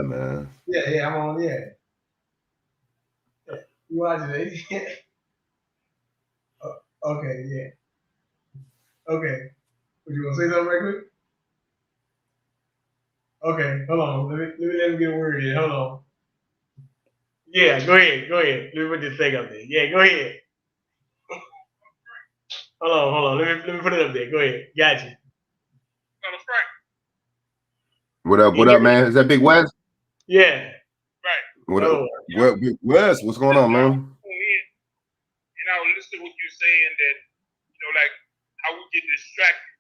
[SPEAKER 2] man.
[SPEAKER 1] Yeah, I'm on. Yeah. You watching it? Okay, yeah. Okay. Would you want to say something right quick? Okay, hold on. Let me let him get a word in. Hold on. Yeah, go ahead. Let me put this thing up there. Yeah, go ahead. Hold on. Let me put it up there. Go ahead. Gotcha.
[SPEAKER 2] What up, man? Is that Big West?
[SPEAKER 1] Yeah.
[SPEAKER 3] Right.
[SPEAKER 2] What Big West? What's going on, man?
[SPEAKER 3] And I was listening to what you're saying that, like how we get distracted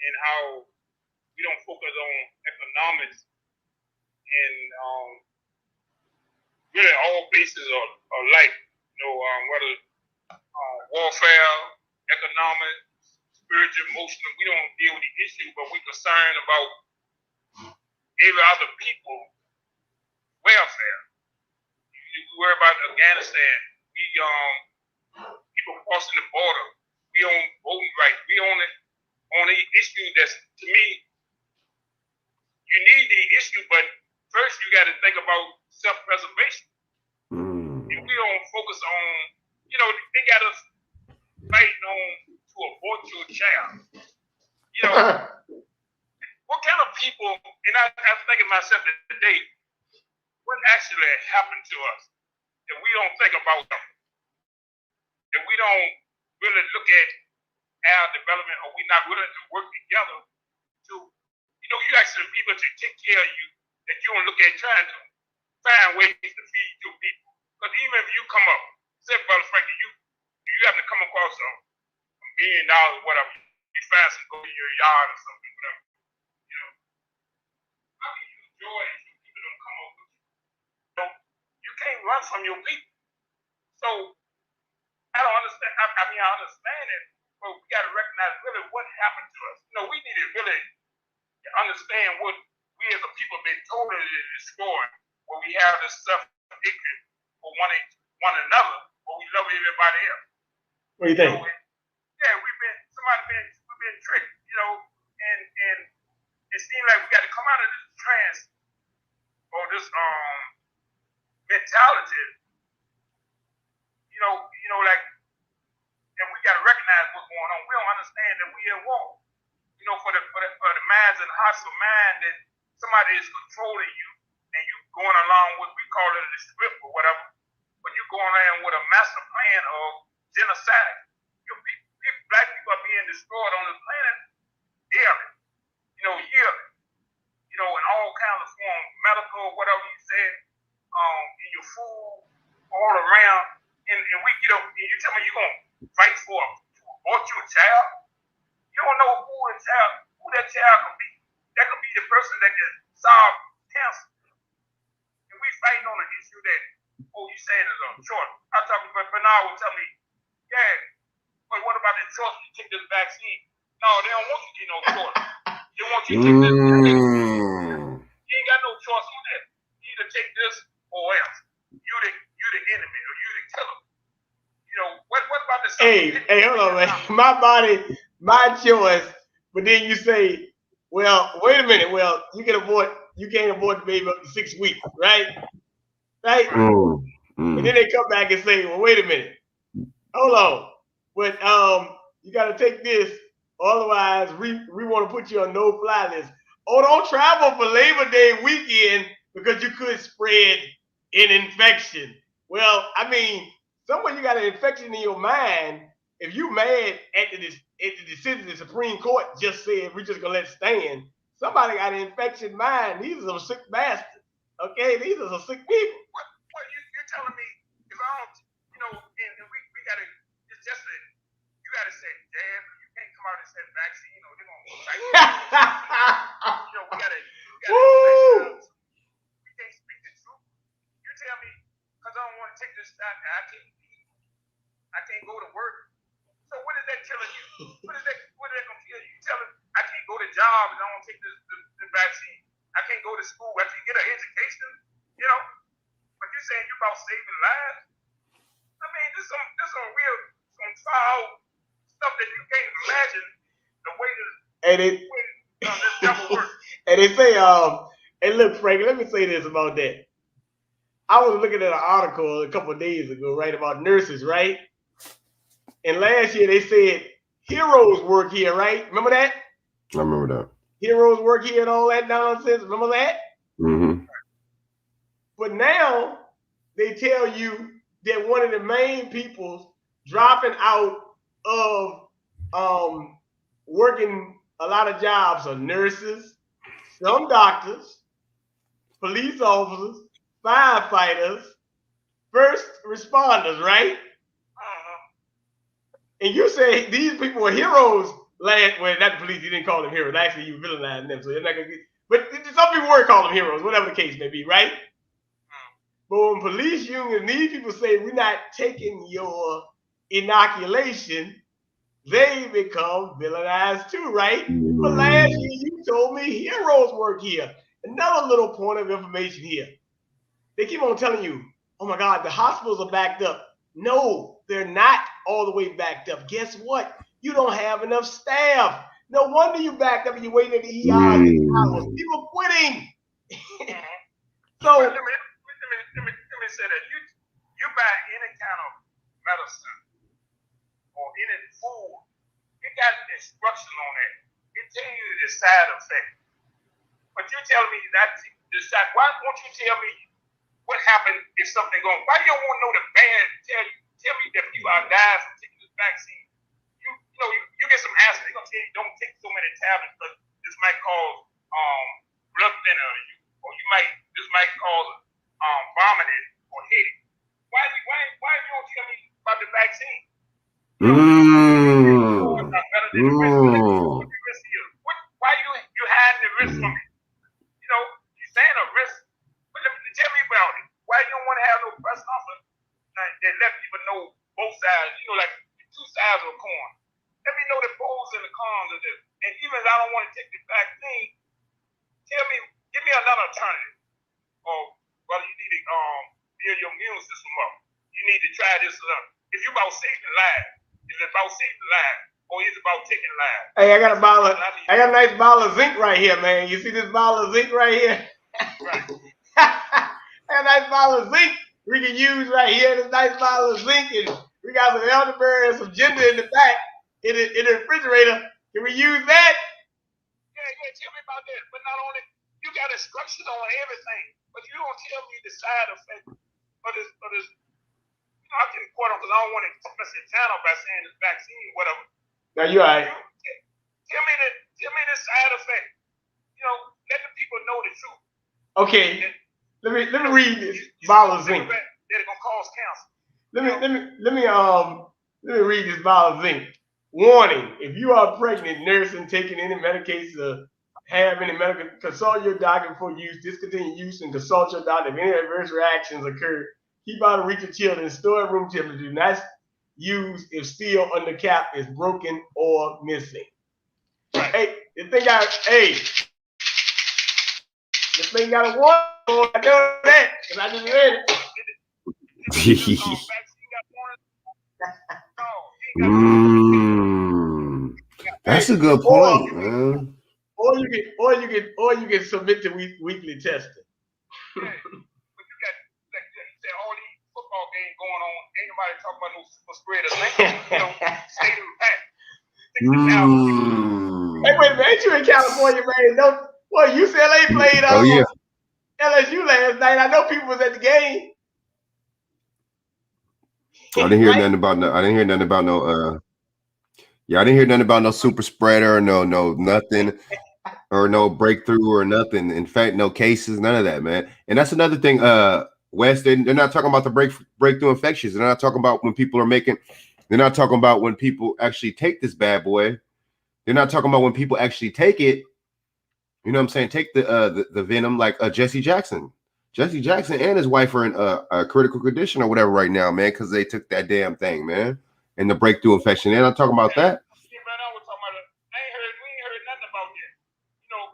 [SPEAKER 3] and how we don't focus on economics and really all bases of life, whether warfare, economic, spiritual, emotional, we don't deal with the issue, but we're concerned about every other people's welfare. We worry about Afghanistan. We people crossing the border. We on voting rights. We on the issue that's, to me, you need the issue, but first you got to think about self-preservation. If we don't focus on, they got us fighting on to abort your child. What kind of people, and I'm thinking myself today, what actually happened to us that we don't think about them? That we don't really look at our development, or we're not willing to work together to, you actually people to take care of you, that you don't look at trying to find ways to feed your people. Because even if you come up, say, Brother Frankie, you have to come across $1 million, whatever, you find some go in your yard or something, whatever. How can you enjoy it if people don't come up with you? You can't run from your people. So I don't understand. I mean, I understand it, but we got to recognize really what happened to us. We need to really understand what we as a people have been totally destroyed, where we have this self-hatred for one another, but we love everybody else.
[SPEAKER 1] What do you think?
[SPEAKER 3] Yeah, we've been tricked, and it seems like we got to come out of this trance or this mentality, like, and we got to recognize what's going on. We don't understand that we at war. For the minds and hearts of man, that somebody is controlling you, and you going along with, we call it the script or whatever, but you going around with a master plan of genocide. Black people are being destroyed on this planet daily, yearly, in all kinds of forms, medical, whatever you said, in your food, all around, and we, and you tell me you're going to fight to abort your child? You don't know who that child could be. That could be the person that can solve cancer. And we fighting on an issue that, you saying is a choice. I talked to Bernard would tell me, yeah, but what about the choice when you take this vaccine? No, they don't want you to get no choice. They want you to take this vaccine. You ain't got no choice on that. You either take this or else. You're the enemy, or you're the killer. What about the
[SPEAKER 1] Hey, hold on, man. My body, my choice. But then you say, well, wait a minute. Well, you can't abort the baby up to 6 weeks, right? Right? And then they come back and say, well, wait a minute. Hold on. But you got to take this, otherwise we want to put you on no-fly list. Oh, don't travel for Labor Day weekend because you could spread an infection. Well, I mean, somewhere you got an infection in your mind if you mad at the decision the Supreme Court just said we're just gonna let it stand, somebody got an infected mind. These are some sick bastards. Okay, these are some sick people.
[SPEAKER 3] What you're telling me? If I don't, and we gotta. It's just that you gotta say, damn, you can't come out and say vaccine, or they're gonna fight. We gotta. We can't speak the truth. You tell me, because I don't want to take this shot, and I can't go to work. So what is that telling you? What is that gonna tell you? You telling I can't go to job and I don't take the vaccine. I can't go to school. I can't get an education. But you're saying you're about saving lives. I mean, this some real foul stuff that you can't imagine the way this devil works.
[SPEAKER 1] And they say, and look, Frank, let me say this about that. I was looking at an article a couple of days ago, right, about nurses, right? And last year they said heroes work here, right? Remember that?
[SPEAKER 2] I remember that.
[SPEAKER 1] Heroes work here and all that nonsense. Remember that?
[SPEAKER 2] Mm-hmm.
[SPEAKER 1] But now they tell you that one of the main people dropping out of working a lot of jobs are nurses, some doctors, police officers, firefighters, first responders, right? And you say these people were heroes last, well, not the police, you didn't call them heroes. Actually, you villainized them, so they're not gonna get, but some people were calling them heroes, whatever the case may be, right? But when police unions, these people say we're not taking your inoculation, they become villainized too, right? But last year you told me heroes work here. Another little point of information here. They keep on telling you, oh my God, the hospitals are backed up. No, they're not all the way backed up. Guess what? You don't have enough staff. No wonder you backed up and you're waiting at the ER. People quitting. So
[SPEAKER 3] let me say that you buy any kind of medicine or any food, it got instruction on it. It tells you the side effect. But you're telling me that the side. Why won't you tell me what happened if something going? Why you don't want to know the bad? Tell me that people are dying from taking this vaccine. You get some acid. They're gonna tell you don't take so many tablets because this might cause blood thinner, or this might cause vomiting or headache. Why you don't tell me about the vaccine? Why you hiding the risk from me? You're saying a risk, but tell me about it. Why you don't want to have no press conference that let people know both sides? Like two sides of a coin. Let me know the pros and the cons of this. And even if I don't want to take the vaccine, give me another alternative. Or whether you need to build your immune system up. You need to try this or that. If you're about saving lives, is it about saving lives or is it about taking lives?
[SPEAKER 1] Hey, I got a nice bottle of zinc right here, man. You see this bottle of zinc right here?
[SPEAKER 3] Right.
[SPEAKER 1] I got a nice bottle of zinc we can use right here. This nice bottle of zinc, and we got some elderberry and some ginger in the back in the refrigerator. Can we use that?
[SPEAKER 3] Yeah, tell me about that. But not only, you got instructions on everything, but you don't tell me the side effect of this. I can quote them because I don't want to mess the channel by saying this vaccine, whatever.
[SPEAKER 1] Now you're all right.
[SPEAKER 3] Tell me the side effect. Let the people know the truth.
[SPEAKER 1] Okay. Let me read this bottle of zinc.
[SPEAKER 3] They're gonna cause cancer.
[SPEAKER 1] Let me read this bottle of zinc. Warning: if you are pregnant, nursing, taking any medication, have any medical, consult your doctor before use. Discontinue use and consult your doctor if any adverse reactions occur. Keep out of reach of children. Store at room temperature. Do not use if seal under cap is broken or missing.
[SPEAKER 3] Right.
[SPEAKER 1] Hey, this thing got a warning. I know that because I just read it.
[SPEAKER 2] That's a good point, man.
[SPEAKER 1] Or you can submit to weekly testing.
[SPEAKER 3] Yeah. But you got, like you said, all these football games going on. Ain't nobody talking about no super spreaders. Stadium packed.
[SPEAKER 1] Hey, wait a minute, ain't you in California, man? UCLA played LSU last night. I know people was at the game.
[SPEAKER 2] I didn't hear nothing about no Yeah, I didn't hear nothing about no super spreader, no nothing, or no breakthrough or nothing. In fact, no cases, none of that, man. And that's another thing. West, they're not talking about the breakthrough infections. They're not talking about when people are making. They're not talking about when people actually take this bad boy. They're not talking about when people actually take it. You know what I'm saying? Take the venom, like Jesse Jackson. Jesse Jackson and his wife are in a critical condition or whatever right now, man, because they took that damn thing, man, and the breakthrough infection. They're not talking about that.
[SPEAKER 3] We ain't heard nothing about that. You know,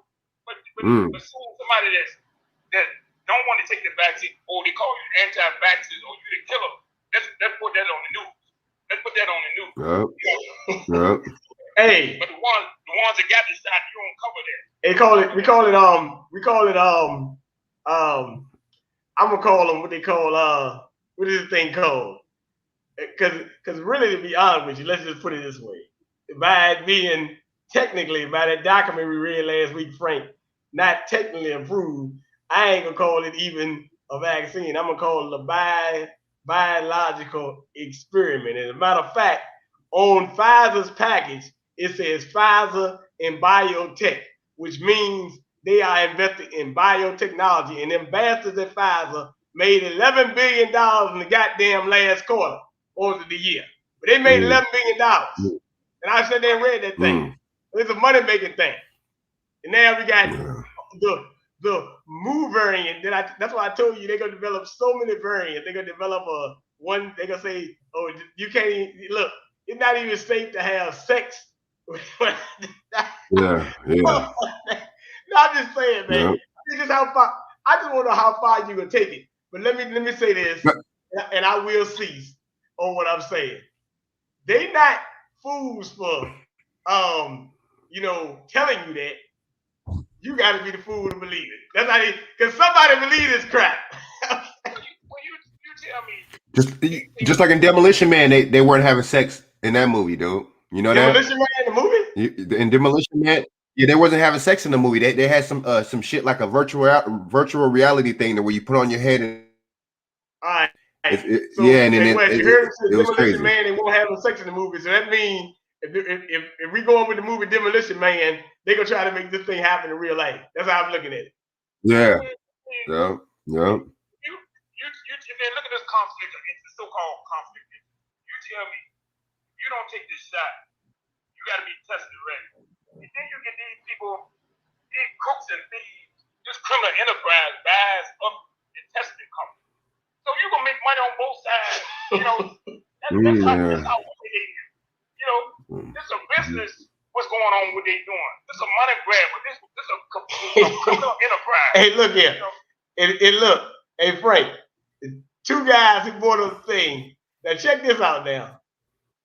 [SPEAKER 3] but soon somebody that don't want to take the vaccine, or they call you anti-vaxxers, or you the killer. Let's put that on the news. Let's put that on the news.
[SPEAKER 2] Yep.
[SPEAKER 3] Hey, but the ones that got the shot, you don't cover that.
[SPEAKER 1] I'm gonna call them what they call what is this thing called? Because really, to be honest with you, let's just put it this way: by it being technically, by that document we read last week, Frank, not technically approved, I ain't gonna call it even a vaccine. I'm gonna call it a biological experiment. As a matter of fact, on Pfizer's package, it says Pfizer and biotech, which means they are invested in biotechnology. And them bastards at Pfizer made $11 billion in the goddamn last quarter over the year. But they made $11 billion. And I said they read that thing. It's a money-making thing. And now we got the Mu variant. That's why I told you they're going to develop so many variants. They're going to develop they're going to say, oh, you can't even, look, it's not even safe to have sex.
[SPEAKER 2] Yeah.
[SPEAKER 1] No, I'm just saying, man. This is how far. I just want to know how far you can take it. But let me say this, and I will cease on what I'm saying. They not fools for telling you that. You got to be the fool to believe it. That's how because somebody believe this crap.
[SPEAKER 3] You tell
[SPEAKER 2] me. Just like in Demolition Man, they weren't having sex in that movie, dude. You know
[SPEAKER 1] Demolition Man in the
[SPEAKER 2] movie? In Demolition Man, yeah, they wasn't having sex in the movie. They had some shit like a virtual reality thing where you put on your head and.
[SPEAKER 1] All right.
[SPEAKER 2] And then it was crazy.
[SPEAKER 1] Man, they won't have no sex in the movie. So that means if we go on with the movie Demolition Man, they're gonna try to make this thing happen in real life. That's how I'm looking at it.
[SPEAKER 2] Yeah.
[SPEAKER 3] You look at this conflict, it's the so-called conflict. You tell me you don't take this shot, you got to be tested ready. And then you get these people, these crooks and thieves, this criminal enterprise buys up the testing company. So you're gonna make money on both sides. You know, that's how it is. You know, this is a business. What's going on? What they doing? This is a money grab. This is a criminal enterprise.
[SPEAKER 1] Hey, look here. Look, hey Frank. Two guys who bought a thing. Now check this out. Now,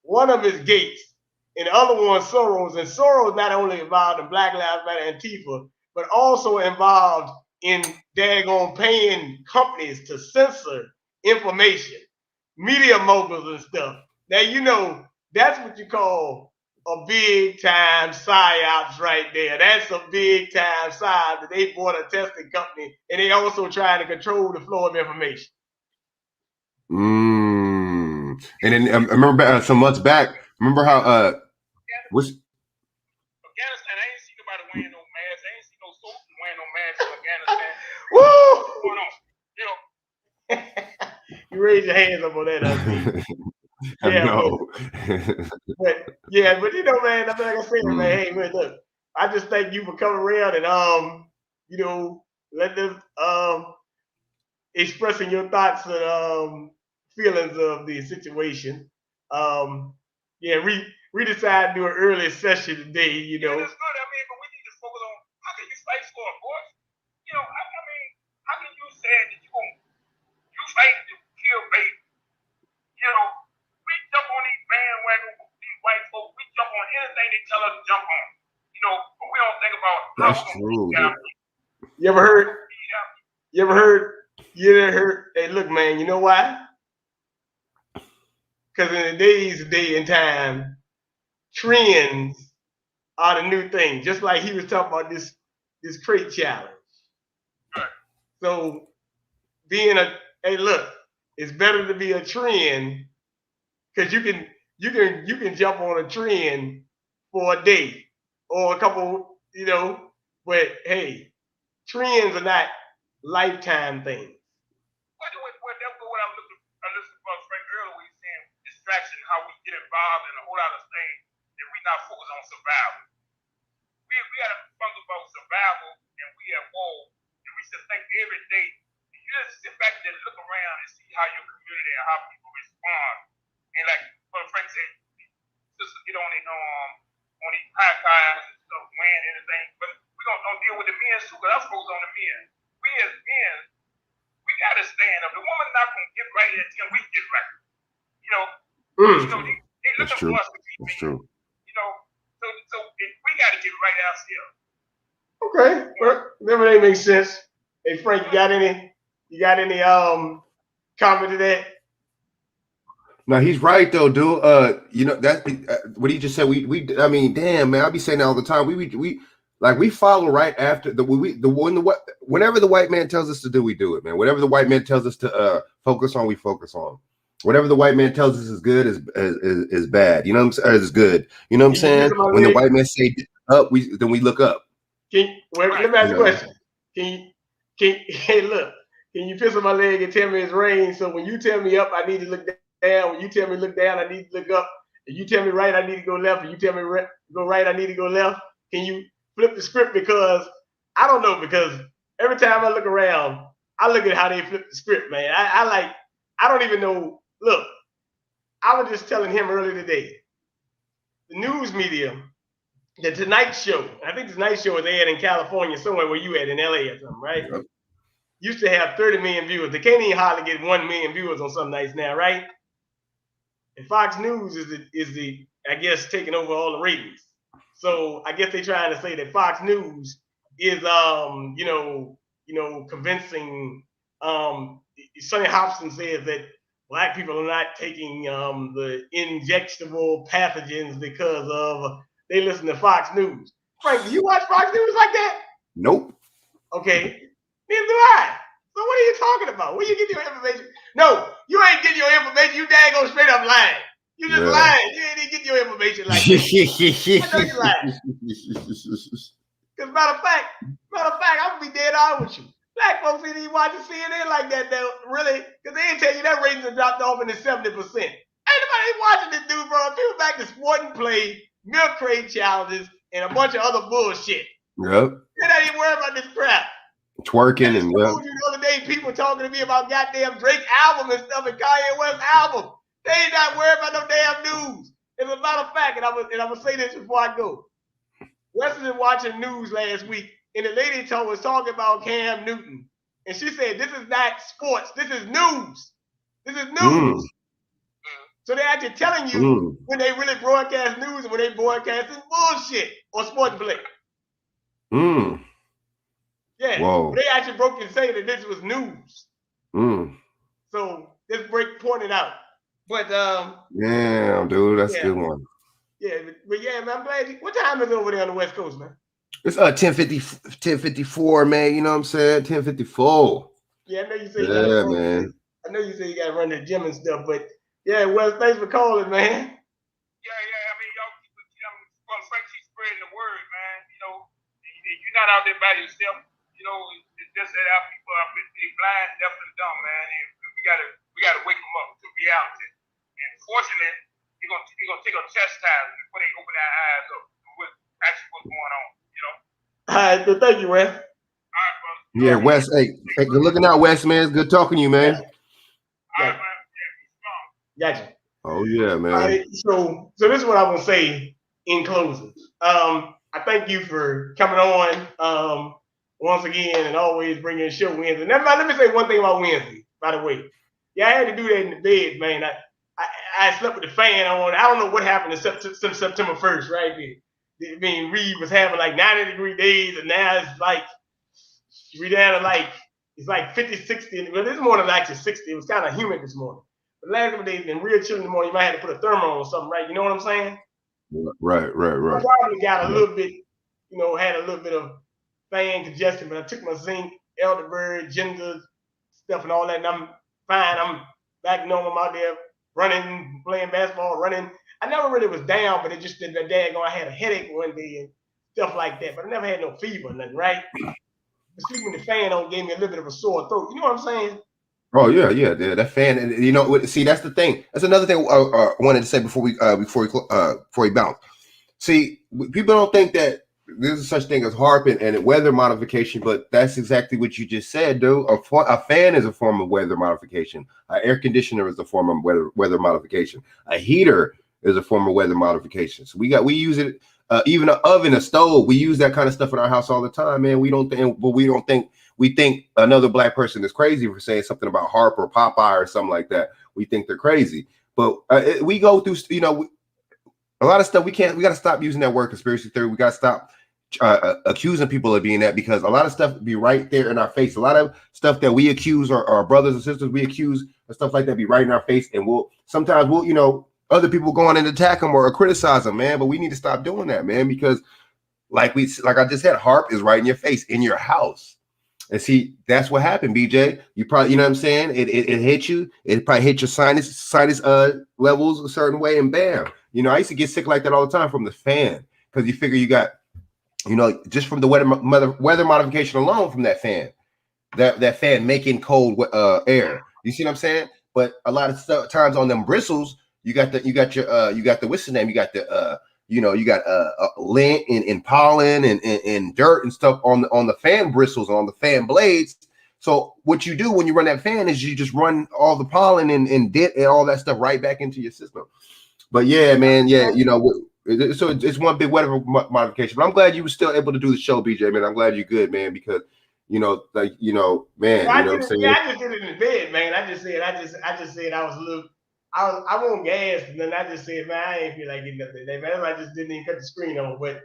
[SPEAKER 1] one of them is Gates, and the other one Soros. And Soros not only involved in Black Lives Matter and Antifa, but also involved in daggone paying companies to censor information, media moguls and stuff. Now, that's what you call a big time psyops right there. That's a big time psyop that they bought a testing company and they also trying to control the flow of information.
[SPEAKER 2] And then I remember some months back, remember how
[SPEAKER 3] Afghanistan, I ain't seen nobody wearing no mask. I ain't seen no soldiers wearing no mask in Afghanistan.
[SPEAKER 1] Woo!
[SPEAKER 3] What's going on?
[SPEAKER 1] You raise your hands up on that,
[SPEAKER 2] yeah, no.
[SPEAKER 1] but man, like I said, man, hey, man, look, I just thank you for coming around and let them expressing your thoughts and feelings of the situation. We decided to do an early session today,
[SPEAKER 3] Yeah, that's good. I mean, but we need to focus on how can you fight for a voice? I mean, how can you say that you fight to kill baby? We jump on these bandwagon, these white folks, we jump on anything they tell us to jump on. But we don't think about how we're going to beat.
[SPEAKER 1] You ever heard? Hey, look, man, you know why? Because in the day and time, trends are the new thing. Just like he was talking about this crate challenge.
[SPEAKER 3] Right.
[SPEAKER 1] So it's better to be a trend because you can you can jump on a trend for a day or a couple, but hey, trends are not lifetime things.
[SPEAKER 3] That's what I listened about Frank earlier when he's saying distraction, how we get involved in a whole lot of things that we not focused on survival. We got to think about survival and we at war, and we should think every day. And you just sit back and look around and see how your community and how people respond. And like Frank said, sisters get on these podcasts and stuff, wearing anything, but we don't deal with the men too, because I'm focused on the men. We as men, we gotta stand up. The woman not gonna get right until we get right. They looking for us to be men.
[SPEAKER 2] True.
[SPEAKER 3] So we gotta get right ourselves.
[SPEAKER 1] Okay, well, that makes sense. Hey Frank, you got any comment to that?
[SPEAKER 2] No, he's right though, dude. That what he just said. I mean, damn man, I be saying that all the time. We follow right after whenever the white man tells us to do, we do it, man. Whatever the white man tells us to focus on, we focus on. Whatever the white man tells us is good is bad. You know what I'm saying? Is good. You know what I'm saying? When the white man say up, then we look up.
[SPEAKER 1] Let me ask you a question. Hey, look, can you piss on my leg and tell me it's rain? So when you tell me up, I need to look down. When you tell me look down, I need to look up. If you tell me right, I need to go left. If you tell me go right, I need to go left. Can you flip the script? Because I don't know. Because every time I look around, I look at how they flip the script, man. I don't even know. Look, I was just telling him earlier today. The news media, the Tonight Show. I think the Tonight Show is aired in California, somewhere where you at in LA or something, right? Yep. Used to have 30 million viewers. They can't even hardly get 1 million viewers on some nights now, right? And Fox News is the I guess taking over all the ratings. So I guess they're trying to say that Fox News is convincing. Sonny Hobson says that Black people are not taking the injectable pathogens because of they listen to Fox News. Frank, do you watch Fox News like that?
[SPEAKER 2] Nope.
[SPEAKER 1] Okay. Neither do I. So what are you talking about? Where you get your information? No, you ain't getting your information. You daggone straight up lying. You just lying. You ain't even getting your information like that. I know you lying. Because matter of fact, I'm gonna be dead on with you. Black folks ain't even watching CNN like that, though, really, because they ain't tell you that ratings have dropped off in the 70%. Ain't nobody watching this dude, bro. People back to sport and play, milk crate challenges, and a bunch of other bullshit.
[SPEAKER 2] Yep.
[SPEAKER 1] They're not even worried about this crap.
[SPEAKER 2] Twerking and
[SPEAKER 1] yeah. The other day, people talking to me about goddamn Drake album and stuff and Kanye West album. They ain't not worried about no damn news. As a matter of fact, and I'm gonna say this before I go. Wes was watching news last week, and the lady was talking about Cam Newton, and she said, "This is not sports. This is news. This is news." So they're actually telling you when they really broadcast news and when they broadcasting bullshit or sports play. Yeah.
[SPEAKER 2] Whoa.
[SPEAKER 1] They actually broke and say that this was news. So this break pointed out. But
[SPEAKER 2] damn, dude, that's a good one.
[SPEAKER 1] Yeah, but yeah, man, I'm glad what time is it over there on the West Coast, man?
[SPEAKER 2] It's 10:54, man. You know what I'm saying? 10:54.
[SPEAKER 1] Yeah, I know you say you gotta run. Man. I know you say you gotta run to the gym and stuff, but yeah, Wes, thanks for calling, man.
[SPEAKER 3] Yeah. I mean, y'all keep Frank, keep spreading the word, man. You're not out there by yourself. It's just that our people are blind, deaf, and dumb, man. And we gotta wake them up to reality. And fortunately, they're gonna take a chastisement before they open their eyes up to what's going on.
[SPEAKER 1] All right, so thank you, Wes.
[SPEAKER 3] All right, brother.
[SPEAKER 2] Yeah, Wes. Hey, good looking out, Wes, man. It's good talking to you, man.
[SPEAKER 3] All right, man. Yeah,
[SPEAKER 1] gotcha.
[SPEAKER 2] Oh yeah, man.
[SPEAKER 1] All right, so this is what I will say in closing. I thank you for coming on once again and always bringing the show Wednesday. Now, let me say one thing about Wednesday, by the way. Yeah, I had to do that in the bed, man. I slept with the fan on. I don't know what happened since September 1st, right? I mean, Reed was having like 90-degree days, and now it's like we're down to it's like 50, 60. Well, this morning actually 60. It was kind of humid this morning. But last couple days been real chill in the morning. You might have to put a thermal on or something, right? You know what I'm saying?
[SPEAKER 2] Right.
[SPEAKER 1] I probably got a little bit, had a little bit of fan congestion, but I took my zinc, elderberry, ginger stuff and all that, and I'm fine. I'm back normal. I'm out there running, playing basketball, running. I never really was down, but it just did the daggone. I had a headache one day and stuff like that. But I never had no fever or nothing, right? But sleeping with the fan on gave me a little bit of a sore throat. You know what I'm saying?
[SPEAKER 2] Oh yeah. That fan, and you know, see, that's the thing. That's another thing I wanted to say before we bounce. See, people don't think that there's such thing as HARP and weather modification, but that's exactly what you just said, dude. A fan is a form of weather modification. An air conditioner is a form of weather modification. A heater is a form of weather modification. So we use it. Even an oven, a stove, we use that kind of stuff in our house all the time, man. We think another black person is crazy for saying something about HARP or Popeye or something like that. We think they're crazy, but we go through, you know, a lot of stuff. We got to stop using that word conspiracy theory. We got to stop accusing people of being that, because a lot of stuff be right there in our face. A lot of stuff that we accuse our brothers and sisters, we accuse and stuff like that be right in our face, and sometimes you know, other people go on and attack them or criticize them, man. But we need to stop doing that, man, because like I just said, HARP is right in your face, in your house. And see, that's what happened, BJ. You probably, you know what I'm saying? It hit you. It probably hit your sinus levels a certain way, and bam. You know, I used to get sick like that all the time from the fan, because you figure you got, you know, just from the weather modification alone from that fan, that fan making cold air. You see what I'm saying? But a lot of times on them bristles, you got the what's the name? You got the you got lint and pollen and dirt and stuff on the fan bristles, on the fan blades. So what you do when you run that fan is you just run all the pollen and dent and all that stuff right back into your system. But yeah, man, yeah, you know, so it's one big weather modification. But I'm glad you were still able to do the show, BJ, man. I'm glad you're good, man, because you know, like, you know, man,
[SPEAKER 1] Well,
[SPEAKER 2] you know what I'm saying?
[SPEAKER 1] I just did it in bed, man. I just said I was a little. I won't gas, and then I just said, man, I ain't feel like getting up today, man. I just didn't even cut the screen on. But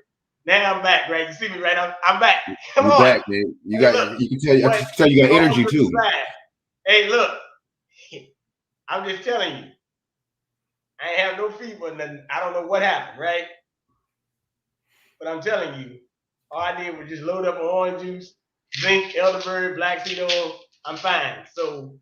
[SPEAKER 1] now I'm back, right? You see me, right? I'm back. Come
[SPEAKER 2] You're
[SPEAKER 1] on,
[SPEAKER 2] back, man. You got.
[SPEAKER 1] look,
[SPEAKER 2] You can tell. I can tell you got energy too.
[SPEAKER 1] Hey, look, I'm just telling you, I ain't have no fever, and nothing. I don't know what happened, right? But I'm telling you, all I did was just load up on orange juice, zinc, elderberry, black seed oil. I'm fine. So,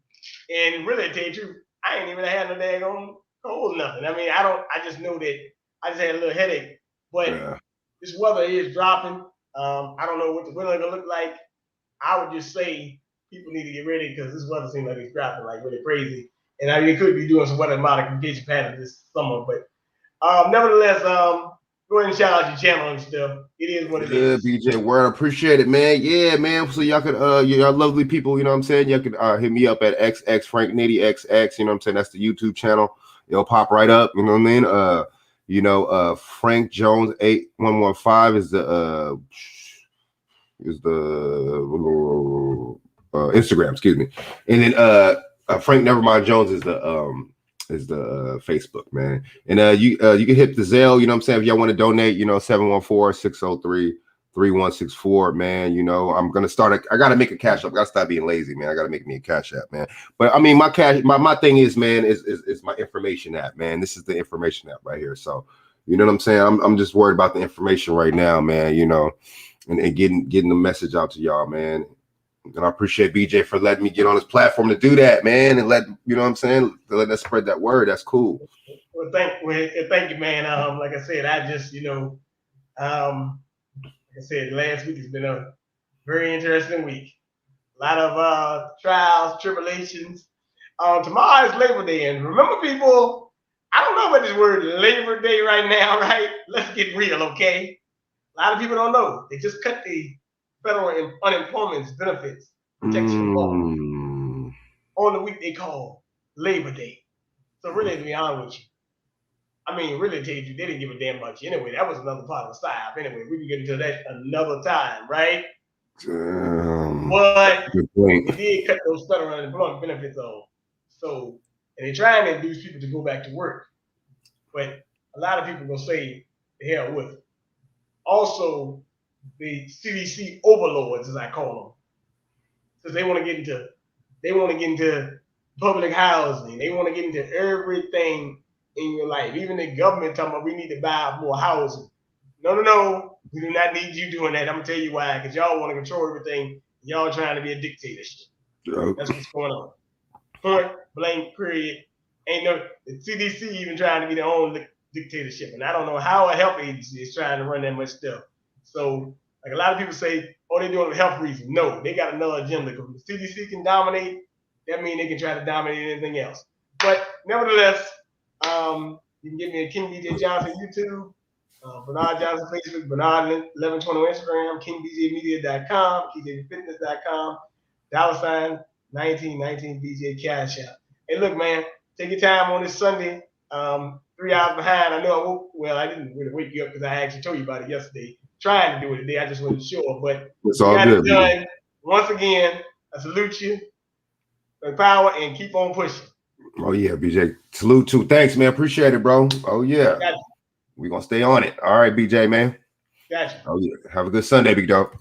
[SPEAKER 1] and really, to tell you the truth, I ain't even had no daggone cold nothing. I mean, I just know that I just had a little headache. But this weather is dropping. I don't know what the weather gonna look like. I would just say people need to get ready, because this weather seems like it's dropping like really crazy. And I mean, it could be doing some weather modification pattern this summer, but nevertheless, go ahead and shout out your channel and stuff. It is what it is.
[SPEAKER 2] BJ, word, appreciate it, man. Yeah, man. So y'all could, y'all lovely people, you know what I'm saying? Y'all could hit me up at XX Frank Nitty XX, you know what I'm saying? That's the YouTube channel. It'll pop right up, you know what I mean? Frank Jones 8115 is the Instagram, excuse me. And then Frank Nevermind Jones is the Facebook, man. And you can hit the Zelle, you know what I'm saying, if y'all want to donate, you know, 714-603-3164, man. You know, I'm gonna I gotta make a cash app. I gotta stop being lazy, man. I gotta make me a cash app, man. But I mean, my thing is, man, is my information app, man. This is the information app right here. So you know what I'm saying? I'm just worried about the information right now, man, you know, and getting the message out to y'all, man. And I appreciate BJ for letting me get on this platform to do that, man, and you know what I'm saying, to let us spread that word. That's cool.
[SPEAKER 1] Well, thank you, man. Like I said, I just, you know, like I said, last week has been a very interesting week. A lot of trials, tribulations. Tomorrow is Labor Day, and remember, people, I don't know about this word Labor Day right now, right? Let's get real, okay? A lot of people don't know. They just cut the federal unemployment benefits protection law on the week they call Labor Day. So really, to be honest with you, I mean, really tell you, they didn't give a damn about you anyway. That was another part of the style. Anyway, we can get into that another time, right? But they did cut those federal unemployment benefits off. So, and they're trying to induce people to go back to work. But a lot of people will say, the hell with it. Also, the CDC overlords, as I call them, because they want to get into public housing. They want to get into everything in your life. Even the government talking about we need to buy more housing. No. We do not need you doing that. I'm gonna tell you why. Because y'all want to control everything. Y'all trying to be a dictatorship. That's what's going on. Point blank. Period. Ain't no the CDC even trying to be their own dictatorship. And I don't know how a health agency is trying to run that much stuff. So, like a lot of people say, oh, they're doing it for health reasons. No, they got another agenda. Because the CDC can dominate, that means they can try to dominate anything else. But nevertheless, you can get me at King BJ Johnson YouTube, Bernard Johnson Facebook, Bernard1120 Instagram, KingBJMedia.com, KJFitness.com, $1919BJ Cash App. Hey, look, man, take your time on this Sunday. 3 hours behind. I know I woke. Well, I didn't really wake you up because I actually told you about it yesterday. Trying to do it today, I just wasn't sure. But
[SPEAKER 2] it's all good.
[SPEAKER 1] Done. Once again, I salute you. Power and keep on pushing.
[SPEAKER 2] Oh yeah, BJ. Salute too. Thanks, man. Appreciate it, bro. Oh yeah. We're gonna stay on it. All right, BJ, man.
[SPEAKER 1] Gotcha.
[SPEAKER 2] Oh yeah. Have a good Sunday, big dog.